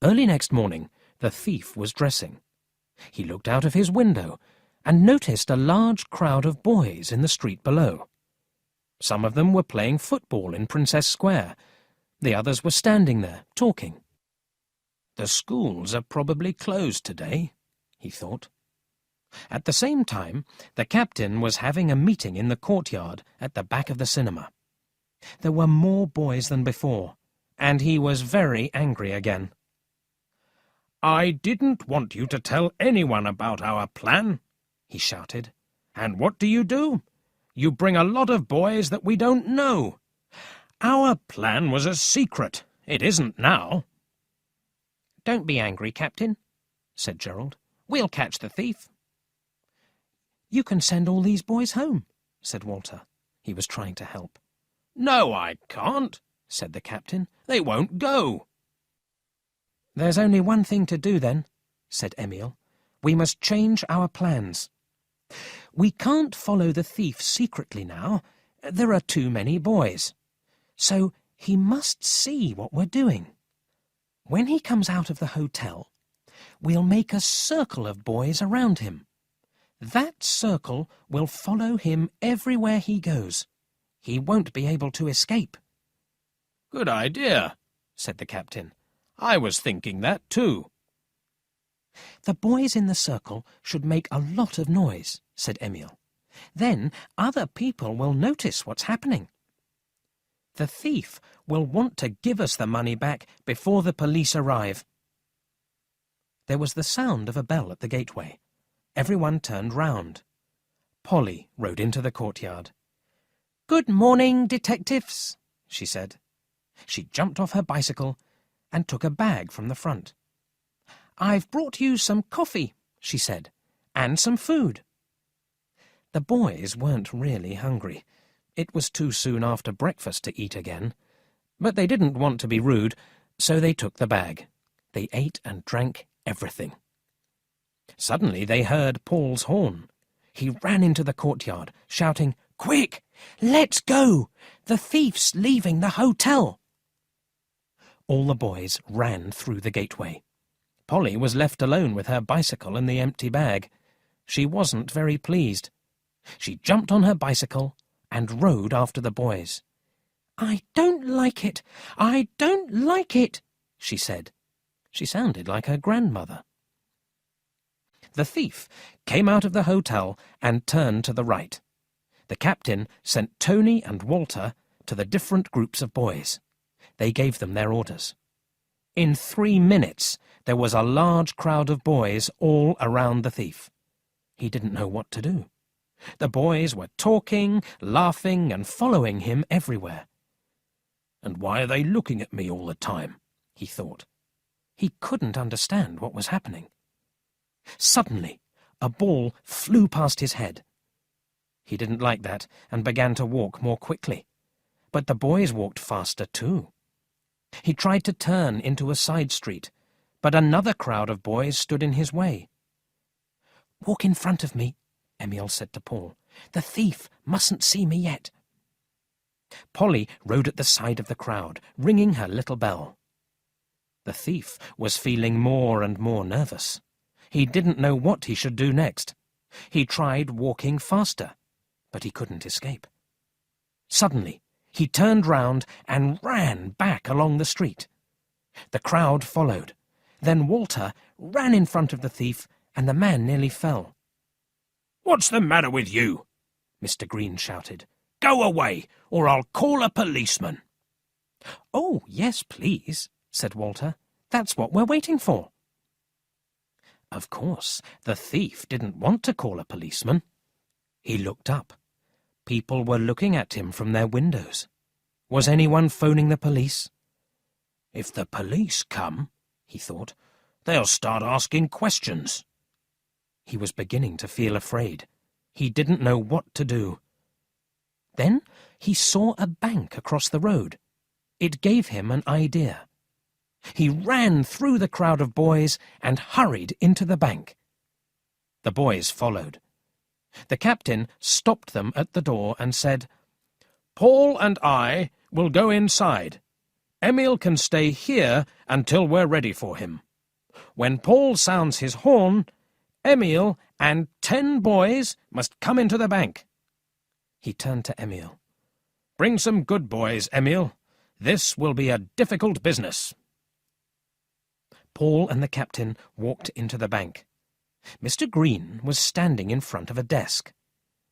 Early next morning, the thief was dressing. He looked out of his window and noticed a large crowd of boys in the street below. Some of them were playing football in Princess Square. The others were standing there, talking. "The schools are probably closed today," he thought. At the same time, the captain was having a meeting in the courtyard at the back of the cinema. There were more boys than before, and he was very angry again. "I didn't want you to tell anyone about our plan," he shouted. "And what do? You bring a lot of boys that we don't know. Our plan was a secret. It isn't now." "Don't be angry, Captain," said Gerald. "We'll catch the thief." "You can send all these boys home," said Walter. He was trying to help. "No, I can't," said the captain. "They won't go." "There's only one thing to do then," said Emil. "We must change our plans. We can't follow the thief secretly now. There are too many boys. So he must see what we're doing. When he comes out of the hotel, we'll make a circle of boys around him. That circle will follow him everywhere he goes. He won't be able to escape." "Good idea," said the captain. "I was thinking that too." "The boys in the circle should make a lot of noise," said Emil. "Then other people will notice what's happening. The thief will want to give us the money back before the police arrive." There was the sound of a bell at the gateway. Everyone turned round. Polly rode into the courtyard. "Good morning, detectives," she said. She jumped off her bicycle and took a bag from the front. "I've brought you some coffee," she said, "and some food." The boys weren't really hungry. It was too soon after breakfast to eat again. But they didn't want to be rude, so they took the bag. They ate and drank everything. Suddenly they heard Paul's horn. He ran into the courtyard, shouting, "Quick! Let's go! The thief's leaving the hotel!" All the boys ran through the gateway. Polly was left alone with her bicycle and the empty bag. She wasn't very pleased. She jumped on her bicycle and rode after the boys. "I don't like it! I don't like it!" she said. She sounded like her grandmother. The thief came out of the hotel and turned to the right. The captain sent Tony and Walter to the different groups of boys. They gave them their orders. In 3 minutes, there was a large crowd of boys all around the thief. He didn't know what to do. The boys were talking, laughing, and following him everywhere. "And why are they looking at me all the time?" he thought. He couldn't understand what was happening. Suddenly, a ball flew past his head. He didn't like that and began to walk more quickly. But the boys walked faster too. He tried to turn into a side street, but another crowd of boys stood in his way. "Walk in front of me," Emil said to Paul. "The thief mustn't see me yet." Polly rode at the side of the crowd, ringing her little bell. The thief was feeling more and more nervous. He didn't know what he should do next. He tried walking faster, but he couldn't escape. Suddenly, he turned round and ran back along the street. The crowd followed. Then Walter ran in front of the thief, and the man nearly fell. "What's the matter with you?" Mr. Green shouted. "Go away, or I'll call a policeman." "Oh, yes, please," said Walter. "That's what we're waiting for." Of course, the thief didn't want to call a policeman. He looked up. People were looking at him from their windows. Was anyone phoning the police? "If the police come," he thought, "they'll start asking questions." He was beginning to feel afraid. He didn't know what to do. Then he saw a bank across the road. It gave him an idea. He ran through the crowd of boys and hurried into the bank. The boys followed. The captain stopped them at the door and said, "Paul and I will go inside. Emil can stay here until we're ready for him. When Paul sounds his horn, Emil and 10 boys must come into the bank." He turned to Emil. "Bring some good boys, Emil. This will be a difficult business." Paul and the captain walked into the bank. Mr. Green was standing in front of a desk.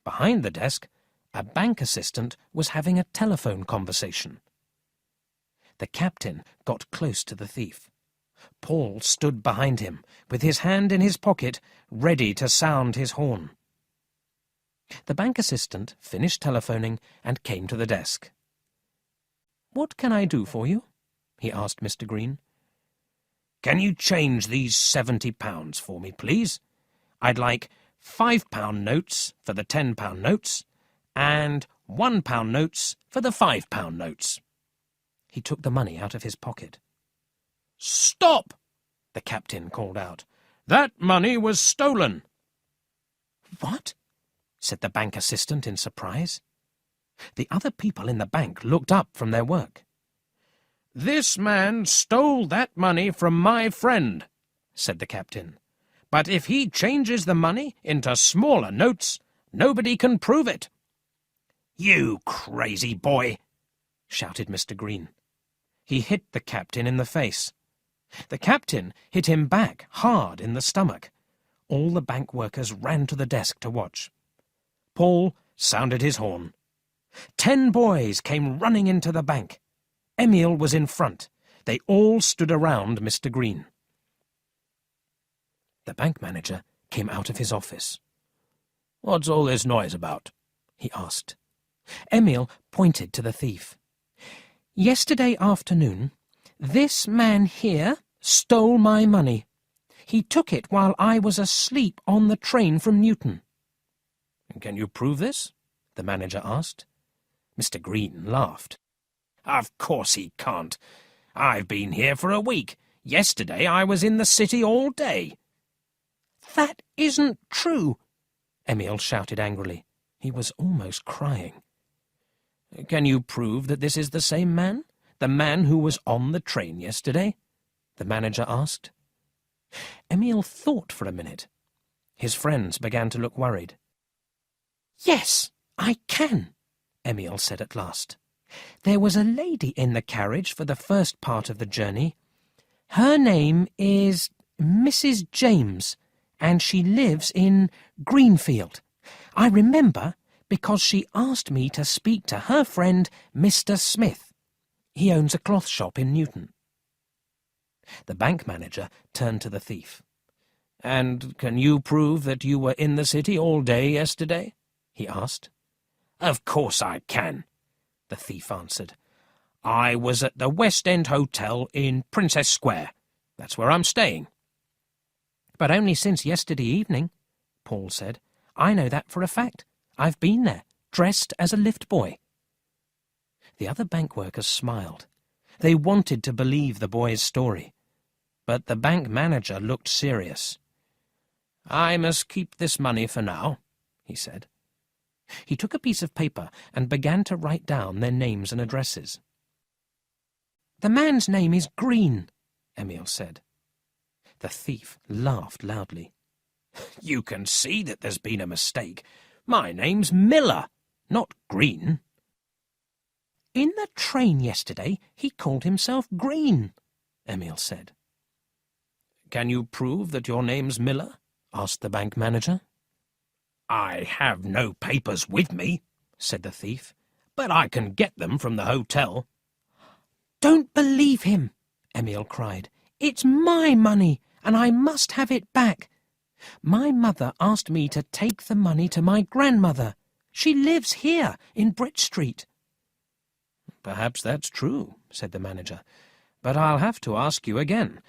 Behind the desk, a bank assistant was having a telephone conversation. The captain got close to the thief. Paul stood behind him, with his hand in his pocket, ready to sound his horn. The bank assistant finished telephoning and came to the desk. "What can I do for you?" he asked Mr. Green. "Can you change these £70 for me, please? I'd like £5 notes for the £10 notes, and £1 notes for the £5 notes." He took the money out of his pocket. "Stop!" the captain called out. "That money was stolen." "What?" said the bank assistant in surprise. The other people in the bank looked up from their work. "This man stole that money from my friend," said the captain. "But if he changes the money into smaller notes, nobody can prove it." "You crazy boy!" shouted Mr. Green. He hit the captain in the face. The captain hit him back hard in the stomach. All the bank workers ran to the desk to watch. Paul sounded his horn. 10 boys came running into the bank. Emil was in front. They all stood around Mr. Green. The bank manager came out of his office. "What's all this noise about?" he asked. Emil pointed to the thief. "Yesterday afternoon, this man here stole my money. He took it while I was asleep on the train from Newton." "Can you prove this?" the manager asked. Mr. Green laughed. "Of course he can't. I've been here for a week. Yesterday I was in the city all day." "That isn't true," Emil shouted angrily. He was almost crying. "Can you prove that this is the same man? The man who was on the train yesterday?" the manager asked. Emil thought for a minute. His friends began to look worried. "Yes, I can," Emil said at last. "There was a lady in the carriage for the first part of the journey. Her name is Mrs. James, and she lives in Greenfield. I remember because she asked me to speak to her friend, Mr. Smith. He owns a cloth shop in Newton." The bank manager turned to the thief. "And can you prove that you were in the city all day yesterday?" he asked. "Of course I can," the thief answered. "I was at the West End Hotel in Princess Square. That's where I'm staying." "But only since yesterday evening," Paul said. "I know that for a fact. I've been there, dressed as a lift boy." The other bank workers smiled. They wanted to believe the boy's story. But the bank manager looked serious. "I must keep this money for now," he said. He took a piece of paper and began to write down their names and addresses. "The man's name is Green," Emil said. The thief laughed loudly. "You can see that there's been a mistake. My name's Miller, not Green." "In the train yesterday he called himself Green," Emil said. "Can you prove that your name's Miller?" asked the bank manager. "I have no papers with me," said the thief, "but I can get them from the hotel." "Don't believe him," Emil cried. "It's my money, and I must have it back. My mother asked me to take the money to my grandmother. She lives here in Bridge Street." "Perhaps that's true," said the manager, "but I'll have to ask you again.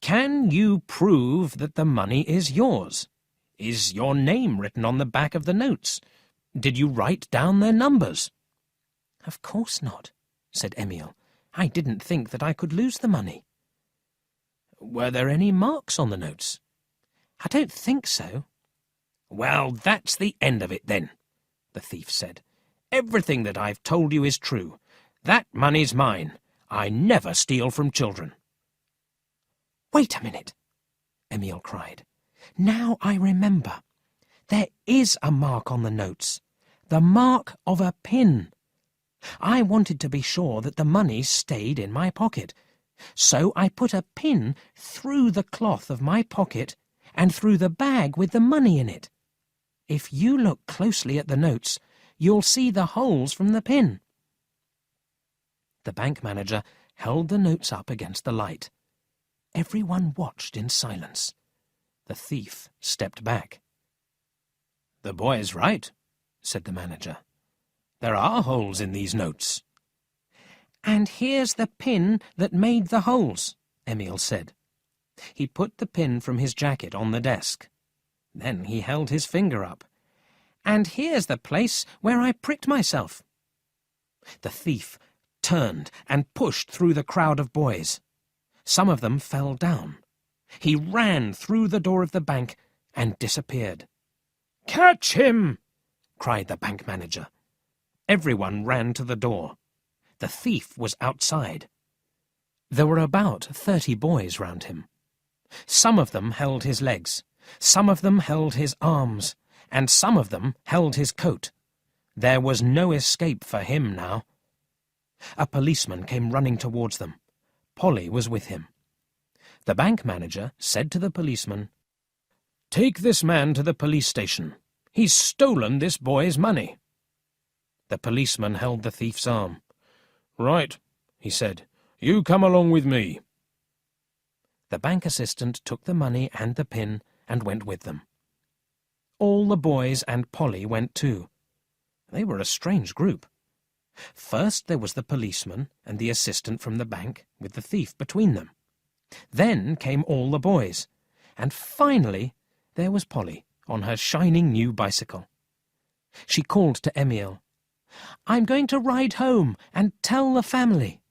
Can you prove that the money is yours? Is your name written on the back of the notes? Did you write down their numbers?" "Of course not," said Emil. "I didn't think that I could lose the money." "Were there any marks on the notes?" "I don't think so. "Well, that's the end of it, then," the thief said. "Everything that I've told you is true. That money's mine. I never steal from children." "Wait a minute," Emile cried. "Now I remember. There is a mark on the notes. The mark of a pin. I wanted to be sure that the money stayed in my pocket, so I put a pin through the cloth of my pocket and through the bag with the money in it. If you look closely at the notes, you'll see the holes from the pin." The bank manager held the notes up against the light. Everyone watched in silence. The thief stepped back. "The boy's right," said the manager. "There are holes in these notes." "And here's the pin that made the holes," Emile said. He put the pin from his jacket on the desk. Then he held his finger up. "And here's the place where I pricked myself." The thief turned and pushed through the crowd of boys. Some of them fell down. He ran through the door of the bank and disappeared. "Catch him!" cried the bank manager. Everyone ran to the door. The thief was outside. There were about 30 boys round him. Some of them held his legs, some of them held his arms, and some of them held his coat. There was no escape for him now. A policeman came running towards them. Polly was with him. The bank manager said to the policeman, "Take this man to the police station. He's stolen this boy's money." The policeman held the thief's arm. "Right," he said. "You come along with me." The bank assistant took the money and the pin and went with them. All the boys and Polly went too. They were a strange group. First there was the policeman and the assistant from the bank with the thief between them. Then came all the boys, and finally there was Polly on her shining new bicycle. She called to Emile, "I'm going to ride home and tell the family."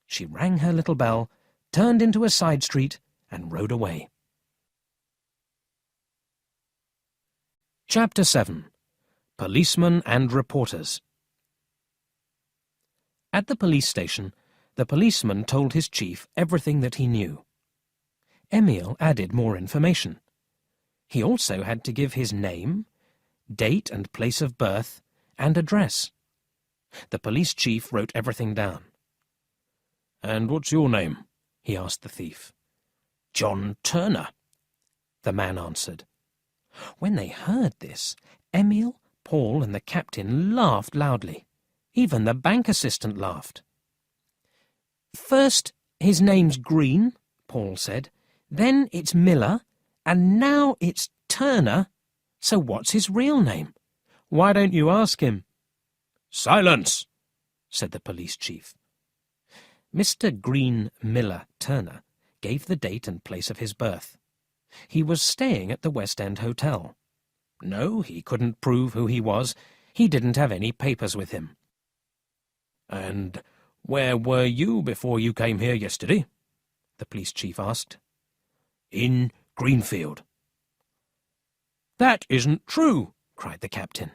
She rang her little bell, turned into a side street, and rode away. Chapter 7. Policemen and Reporters. At the police station, the policeman told his chief everything that he knew. Emile added more information. He also had to give his name, date and place of birth, and address. The police chief wrote everything down. "And what's your name?" he asked the thief. "John Turner," the man answered. When they heard this, Emile, Paul, and the captain laughed loudly. Even the bank assistant laughed. "First, his name's Green," Paul said. "Then it's Miller, and now it's Turner. So what's his real name? Why don't you ask him?" "Silence!" said the police chief. Mr. Green Miller Turner gave the date and place of his birth. He was staying at the West End Hotel. No, he couldn't prove who he was. He didn't have any papers with him. "And where were you before you came here yesterday?" the police chief asked. "In Greenfield." "That isn't true," cried the captain.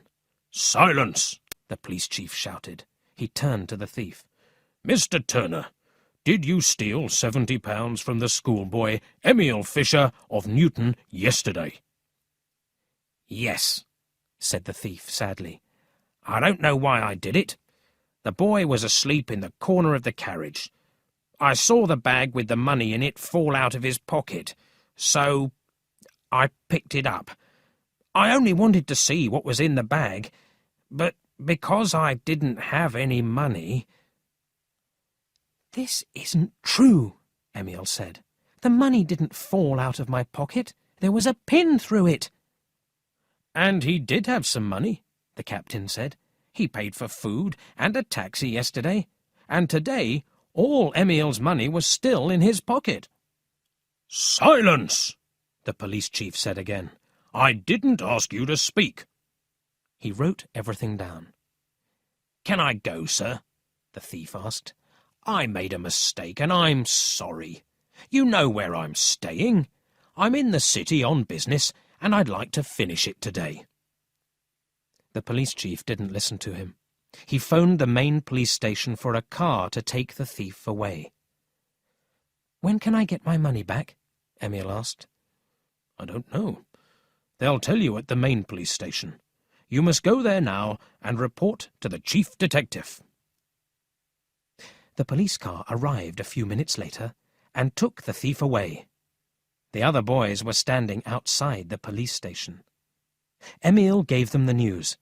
"Silence!" the police chief shouted. He turned to the thief. "Mr. Turner, did you steal £70 from the schoolboy Emile Fisher of Newton yesterday?" "Yes," said the thief sadly. "I don't know why I did it. The boy was asleep in the corner of the carriage. I saw the bag with the money in it fall out of his pocket, so I picked it up. I only wanted to see what was in the bag, but because I didn't have any money—" "This isn't true," Emile said. "The money didn't fall out of my pocket. There was a pin through it." "And he did have some money," the captain said. "He paid for food and a taxi yesterday, and today all Emile's money was still in his pocket." "Silence!" the police chief said again. "I didn't ask you to speak." He wrote everything down. "Can I go, sir?" the thief asked. "I made a mistake, and I'm sorry. You know where I'm staying. I'm in the city on business, and I'd like to finish it today." The police chief didn't listen to him. He phoned the main police station for a car to take the thief away. "When can I get my money back?" Emil asked. "I don't know. They'll tell you at the main police station. You must go there now and report to the chief detective." The police car arrived a few minutes later and took the thief away. The other boys were standing outside the police station. Emil gave them the news.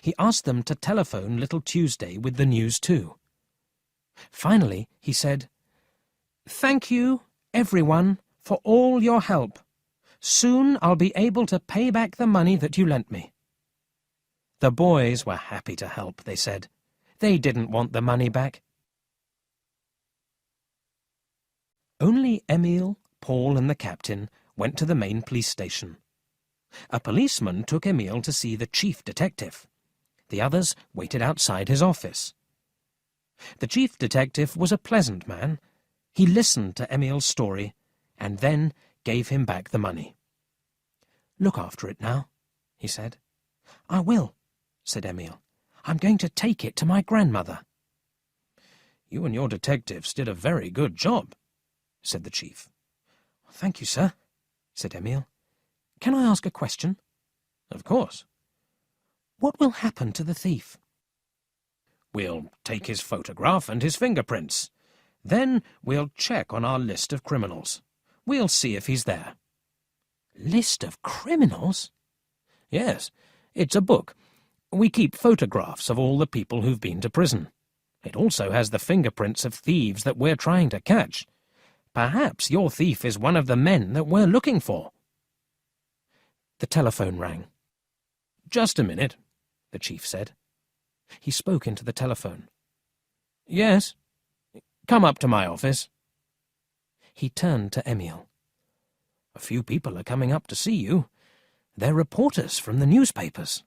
He asked them to telephone Little Tuesday with the news too. Finally, he said, "Thank you, everyone, for all your help. Soon I'll be able to pay back the money that you lent me." The boys were happy to help, they said. They didn't want the money back. Only Emil, Paul and the captain went to the main police station. A policeman took Emil to see the chief detective. The others waited outside his office. The chief detective was a pleasant man. He listened to Emil's story and then gave him back the money. "Look after it now," he said. "I will," said Emil. "I'm going to take it to my grandmother." "You and your detectives did a very good job," said the chief. "Thank you, sir," said Emil. "Can I ask a question?" "Of course." "What will happen to the thief?" "We'll take his photograph and his fingerprints. Then we'll check on our list of criminals. We'll see if he's there." "List of criminals?" "Yes, it's a book. We keep photographs of all the people who've been to prison. It also has the fingerprints of thieves that we're trying to catch. Perhaps your thief is one of the men that we're looking for." The telephone rang. "Just a minute," the chief said. He spoke into the telephone. "Yes? Come up to my office." He turned to Emil. "A few people are coming up to see you. They're reporters from the newspapers."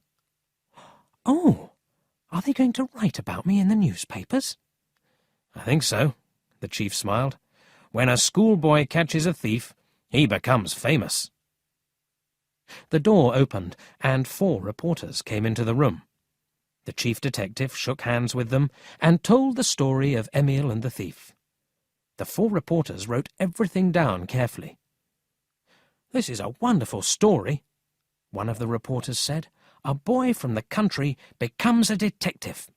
"Oh, are they going to write about me in the newspapers?" "I think so," the chief smiled. "When a schoolboy catches a thief, he becomes famous." The door opened, and 4 reporters came into the room. The chief detective shook hands with them and told the story of Emil and the thief. The 4 reporters wrote everything down carefully. "This is a wonderful story," one of the reporters said. "A boy from the country becomes a detective."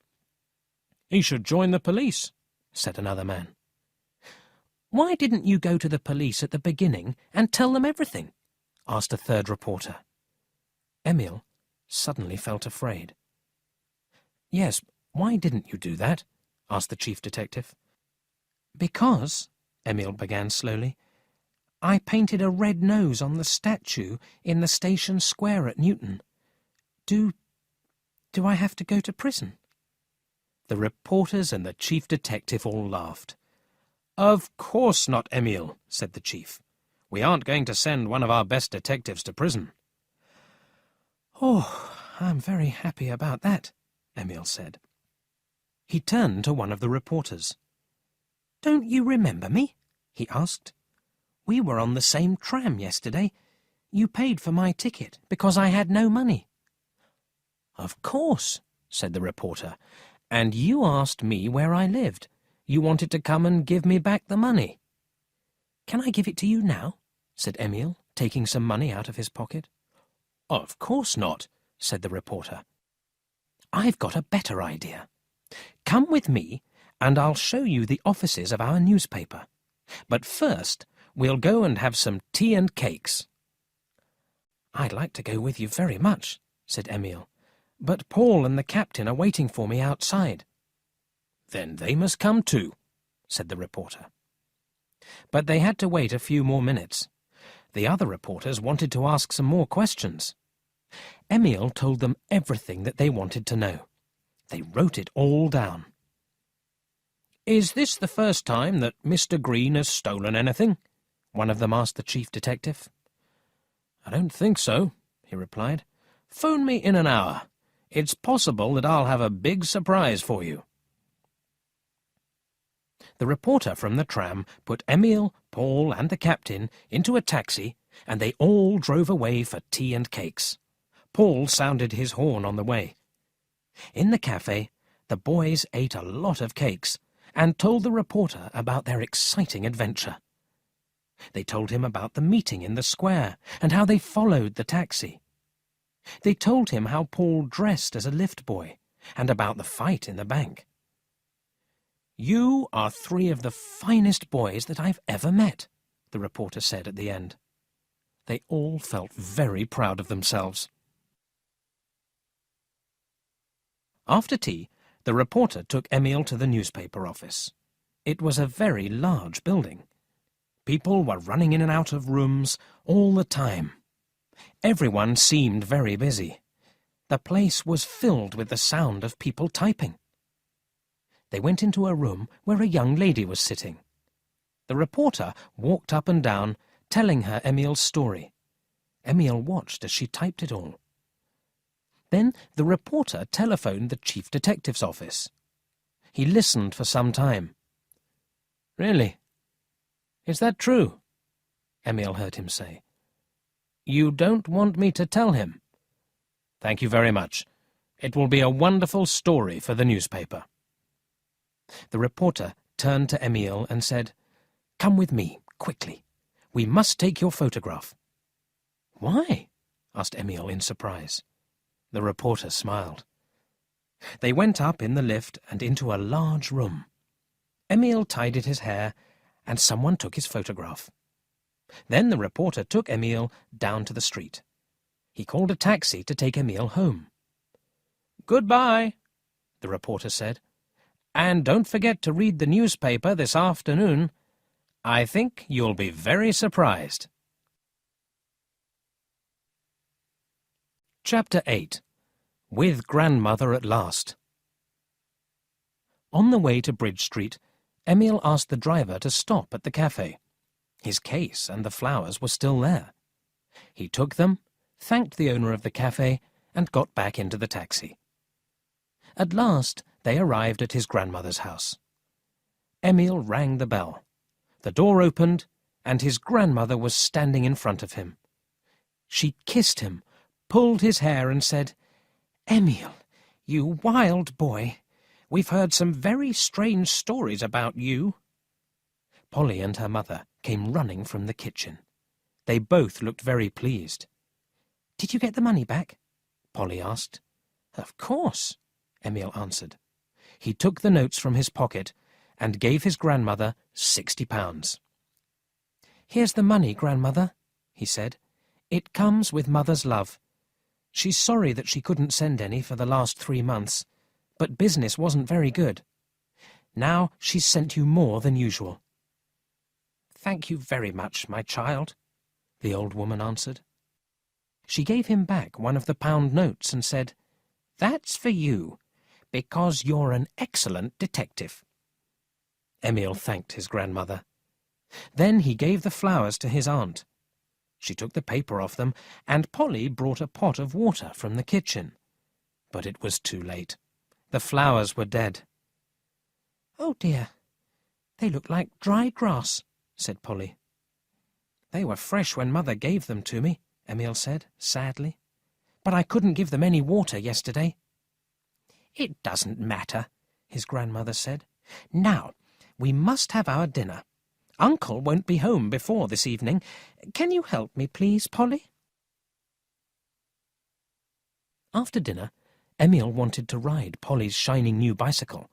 "He should join the police," said another man. "Why didn't you go to the police at the beginning and tell them everything?" asked a 3rd reporter. Emil suddenly felt afraid. "Yes, why didn't you do that?" asked the chief detective. "Because," Emil began slowly, "I painted a red nose on the statue in the station square at Newton. Do I have to go to prison?" The reporters and the chief detective all laughed. "Of course not, Emil," said the chief. "We aren't going to send one of our best detectives to prison." "Oh, I'm very happy about that," Emil said. He turned to one of the reporters. "Don't you remember me?" he asked. "We were on the same tram yesterday. You paid for my ticket because I had no money." "Of course," said the reporter. "And you asked me where I lived. You wanted to come and give me back the money." "Can I give it to you now?" said Emil, taking some money out of his pocket. "Of course not," said the reporter. "I've got a better idea. Come with me, and I'll show you the offices of our newspaper. But first, we'll go and have some tea and cakes." "I'd like to go with you very much," said Emil, "but Paul and the captain are waiting for me outside." "Then they must come too," said the reporter. But they had to wait a few more minutes. The other reporters wanted to ask some more questions. Emil told them everything that they wanted to know. They wrote it all down. "Is this the first time that Mr. Green has stolen anything?" one of them asked the chief detective. "I don't think so," he replied. "Phone me in an hour. It's possible that I'll have a big surprise for you." The reporter from the tram put Emil, Paul and the captain into a taxi and they all drove away for tea and cakes. Paul sounded his horn on the way. In the cafe, the boys ate a lot of cakes and told the reporter about their exciting adventure. They told him about the meeting in the square and how they followed the taxi. They told him how Paul dressed as a lift boy and about the fight in the bank. "You are 3 of the finest boys that I've ever met," the reporter said at the end. They all felt very proud of themselves. After tea, the reporter took Emil to the newspaper office. It was a very large building. People were running in and out of rooms all the time. Everyone seemed very busy. The place was filled with the sound of people typing. They went into a room where a young lady was sitting. The reporter walked up and down, telling her Emil's story. Emil watched as she typed it all. Then the reporter telephoned the chief detective's office. He listened for some time. "Really? Is that true?" Emil heard him say. "You don't want me to tell him?" "Thank you very much. It will be a wonderful story for the newspaper." The reporter turned to Emil and said, "Come with me, quickly. We must take your photograph." "Why?" asked Emil in surprise. The reporter smiled. They went up in the lift and into a large room. Emil tidied his hair, and someone took his photograph. Then the reporter took Emil down to the street. He called a taxi to take Emil home. "Goodbye," the reporter said. "And don't forget to read the newspaper this afternoon. I think you'll be very surprised." Chapter 8. With Grandmother at Last. On the way to Bridge Street, Emil asked the driver to stop at the cafe. His case and the flowers were still there. He took them, thanked the owner of the cafe, and got back into the taxi. At last they arrived at his grandmother's house. Emil rang the bell. The door opened, and his grandmother was standing in front of him. She kissed him, pulled his hair, and said, "Emil, you wild boy, we've heard some very strange stories about you." Polly and her mother came running from the kitchen. They both looked very pleased. "Did you get the money back?" Polly asked. "Of course," Emil answered. He took the notes from his pocket and gave his grandmother £60. "Here's the money, Grandmother," he said. "It comes with Mother's love. She's sorry that she couldn't send any for the last 3 months, but business wasn't very good. Now she's sent you more than usual." "Thank you very much, my child," the old woman answered. She gave him back one of the pound notes and said, "That's for you, because you're an excellent detective." Emil thanked his grandmother. Then he gave the flowers to his aunt. She took the paper off them, and Polly brought a pot of water from the kitchen. But it was too late. The flowers were dead. "Oh dear, they look like dry grass," said Polly. "They were fresh when Mother gave them to me," Emil said, sadly. "But I couldn't give them any water yesterday." "It doesn't matter," his grandmother said. "Now, we must have our dinner. Uncle won't be home before this evening. Can you help me, please, Polly?" After dinner, Emil wanted to ride Polly's shining new bicycle,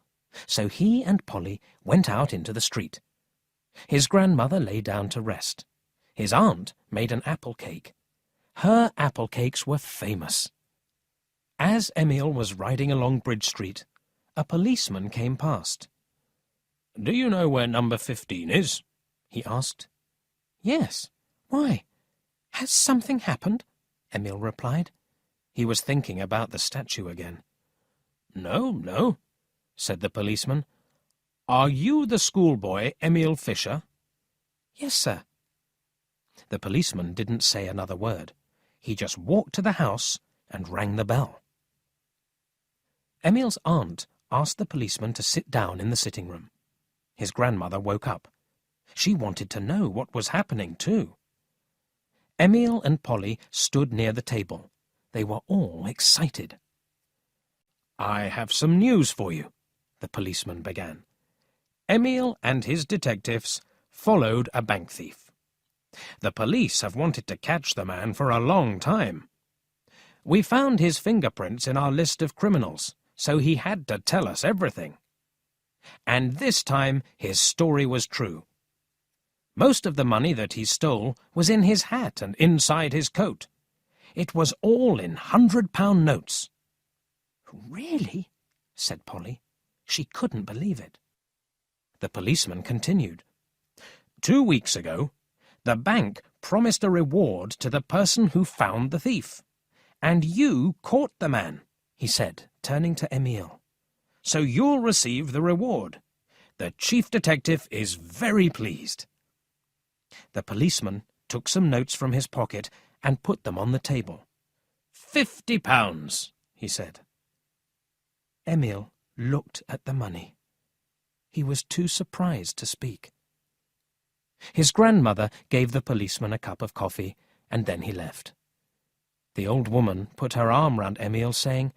so he and Polly went out into the street. His grandmother lay down to rest. His aunt made an apple cake. Her apple cakes were famous. As Emil was riding along Bridge Street, a policeman came past. "Do you know where number 15 is?" he asked. "Yes. Why? Has something happened?" Emil replied. He was thinking about the statue again. No, said the policeman. "Are you the schoolboy Emil Fisher?" "Yes, sir." The policeman didn't say another word. He just walked to the house and rang the bell. Emil's aunt asked the policeman to sit down in the sitting room. His grandmother woke up. She wanted to know what was happening, too. Emil and Polly stood near the table. They were all excited. "I have some news for you," the policeman began. "Emil and his detectives followed a bank thief. The police have wanted to catch the man for a long time. We found his fingerprints in our list of criminals, so he had to tell us everything. And this time his story was true. Most of the money that he stole was in his hat and inside his coat. It was all in £100 notes." "Really?" said Polly. She couldn't believe it. The policeman continued. "2 weeks ago, the bank promised a reward to the person who found the thief. And you caught the man," he said, turning to Emil. "So you'll receive the reward. The chief detective is very pleased." The policeman took some notes from his pocket and put them on the table. £50, he said. Emil looked at the money. He was too surprised to speak. His grandmother gave the policeman a cup of coffee, and then he left. The old woman put her arm round Emil, saying,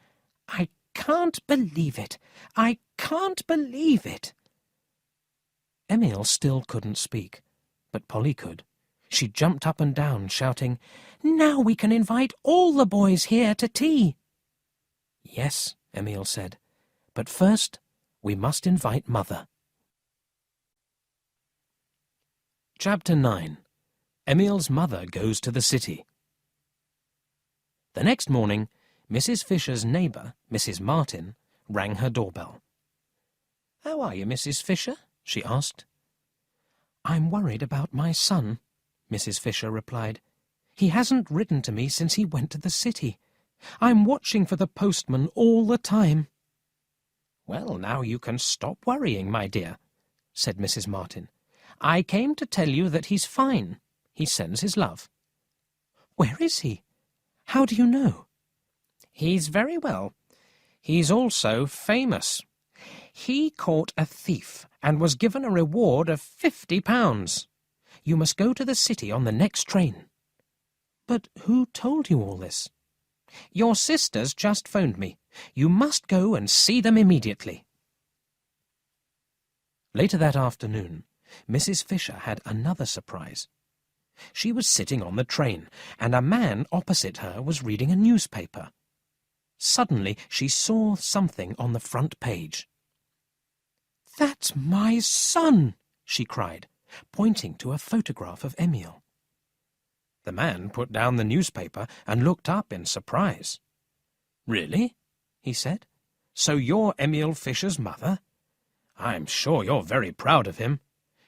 "I can't believe it! I can't believe it!" Emil still couldn't speak, but Polly could. She jumped up and down, shouting, "Now we can invite all the boys here to tea." "Yes," Emil said, "but first we must invite Mother." Chapter 9. Emil's mother goes to the city. The next morning, Mrs. Fisher's neighbour, Mrs. Martin, rang her doorbell. "How are you, Mrs. Fisher?" she asked. "I'm worried about my son," Mrs. Fisher replied. "He hasn't written to me since he went to the city. I'm watching for the postman all the time." "Well, now you can stop worrying, my dear," said Mrs. Martin. "I came to tell you that he's fine. He sends his love." "Where is he? How do you know?" "He's very well. He's also famous. He caught a thief and was given a reward of £50. You must go to the city on the next train." "But who told you all this?" "Your sisters just phoned me. You must go and see them immediately." Later that afternoon, Mrs. Fisher had another surprise. She was sitting on the train, and a man opposite her was reading a newspaper. Suddenly she saw something on the front page. "That's my son!" she cried, pointing to a photograph of Emil. The man put down the newspaper and looked up in surprise. "Really?" he said. "So you're Emil Fisher's mother? I'm sure you're very proud of him.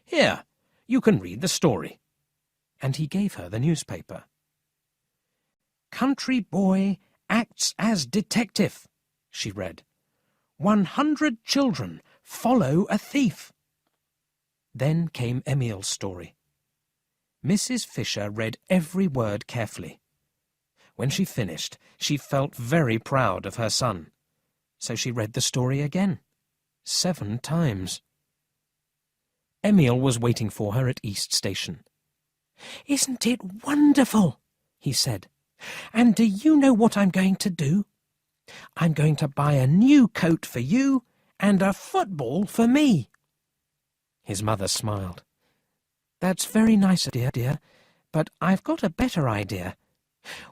Here, you can read the story." And he gave her the newspaper. "Country boy acts as detective," she read. "100 children follow a thief." Then came Emil's story. Mrs. Fisher read every word carefully. When she finished, she felt very proud of her son. So she read the story again, 7 times. Emil was waiting for her at East Station. "Isn't it wonderful?" he said. "And do you know what I'm going to do? I'm going to buy a new coat for you and a football for me." His mother smiled. "That's very nice, dear, but I've got a better idea.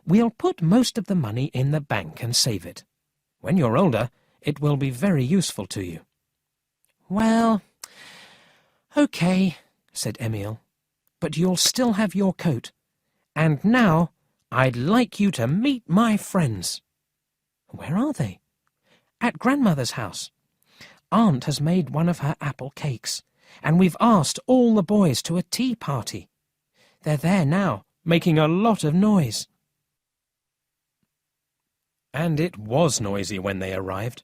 We'll put most of the money in the bank and save it. When you're older, it will be very useful to you." "Well, okay," said Emil, "but you'll still have your coat. And now I'd like you to meet my friends." "Where are they?" "At Grandmother's house. Aunt has made one of her apple cakes, and we've asked all the boys to a tea party. They're there now, making a lot of noise." And it was noisy when they arrived.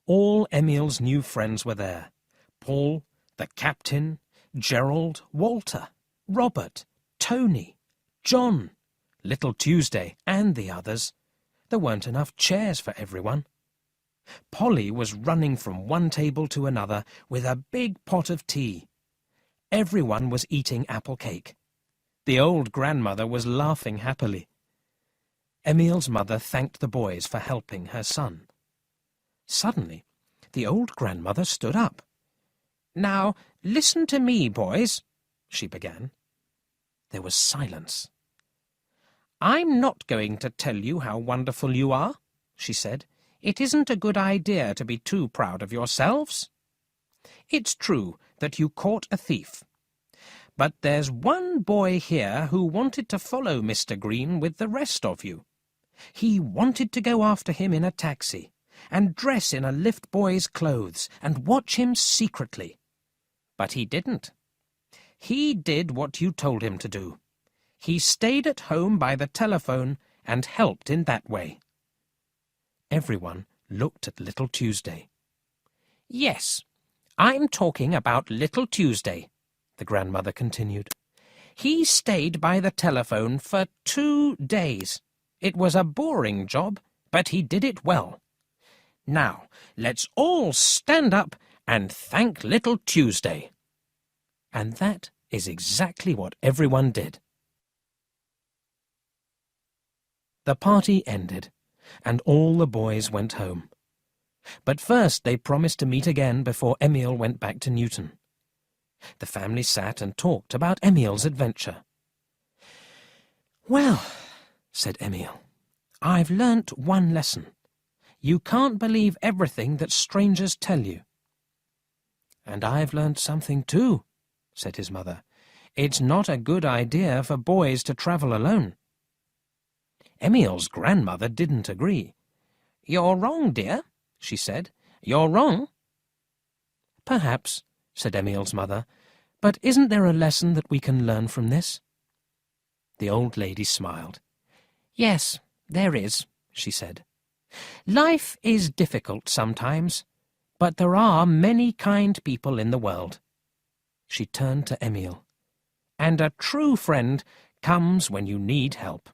All Emil's new friends were there. Paul, the captain, Gerald, Walter, Robert, Tony, John, Little Tuesday, and the others. There weren't enough chairs for everyone. Polly was running from one table to another with a big pot of tea. Everyone was eating apple cake. The old grandmother was laughing happily. Emile's mother thanked the boys for helping her son. Suddenly, the old grandmother stood up. "Now, listen to me, boys," she began. There was silence. "I'm not going to tell you how wonderful you are," she said. "It isn't a good idea to be too proud of yourselves. It's true that you caught a thief. But there's one boy here who wanted to follow Mr. Green with the rest of you. He wanted to go after him in a taxi, and dress in a lift boy's clothes, and watch him secretly. But he didn't. He did what you told him to do. He stayed at home by the telephone and helped in that way." Everyone looked at Little Tuesday. "Yes, I'm talking about Little Tuesday," the grandmother continued. "He stayed by the telephone for 2 days. It was a boring job, but he did it well. Now, let's all stand up and thank Little Tuesday." And that is exactly what everyone did. The party ended, and all the boys went home. But first they promised to meet again before Emile went back to Newton. The family sat and talked about Emile's adventure. "Well," said Emile, "I've learnt one lesson. You can't believe everything that strangers tell you." "And I've learnt something too," said his mother. "It's not a good idea for boys to travel alone." Emile's grandmother didn't agree. "You're wrong, dear," she said. "You're wrong." "Perhaps," said Emile's mother, "but isn't there a lesson that we can learn from this?" The old lady smiled. "Yes, there is," she said. "Life is difficult sometimes, but there are many kind people in the world." She turned to Emile. "And a true friend comes when you need help."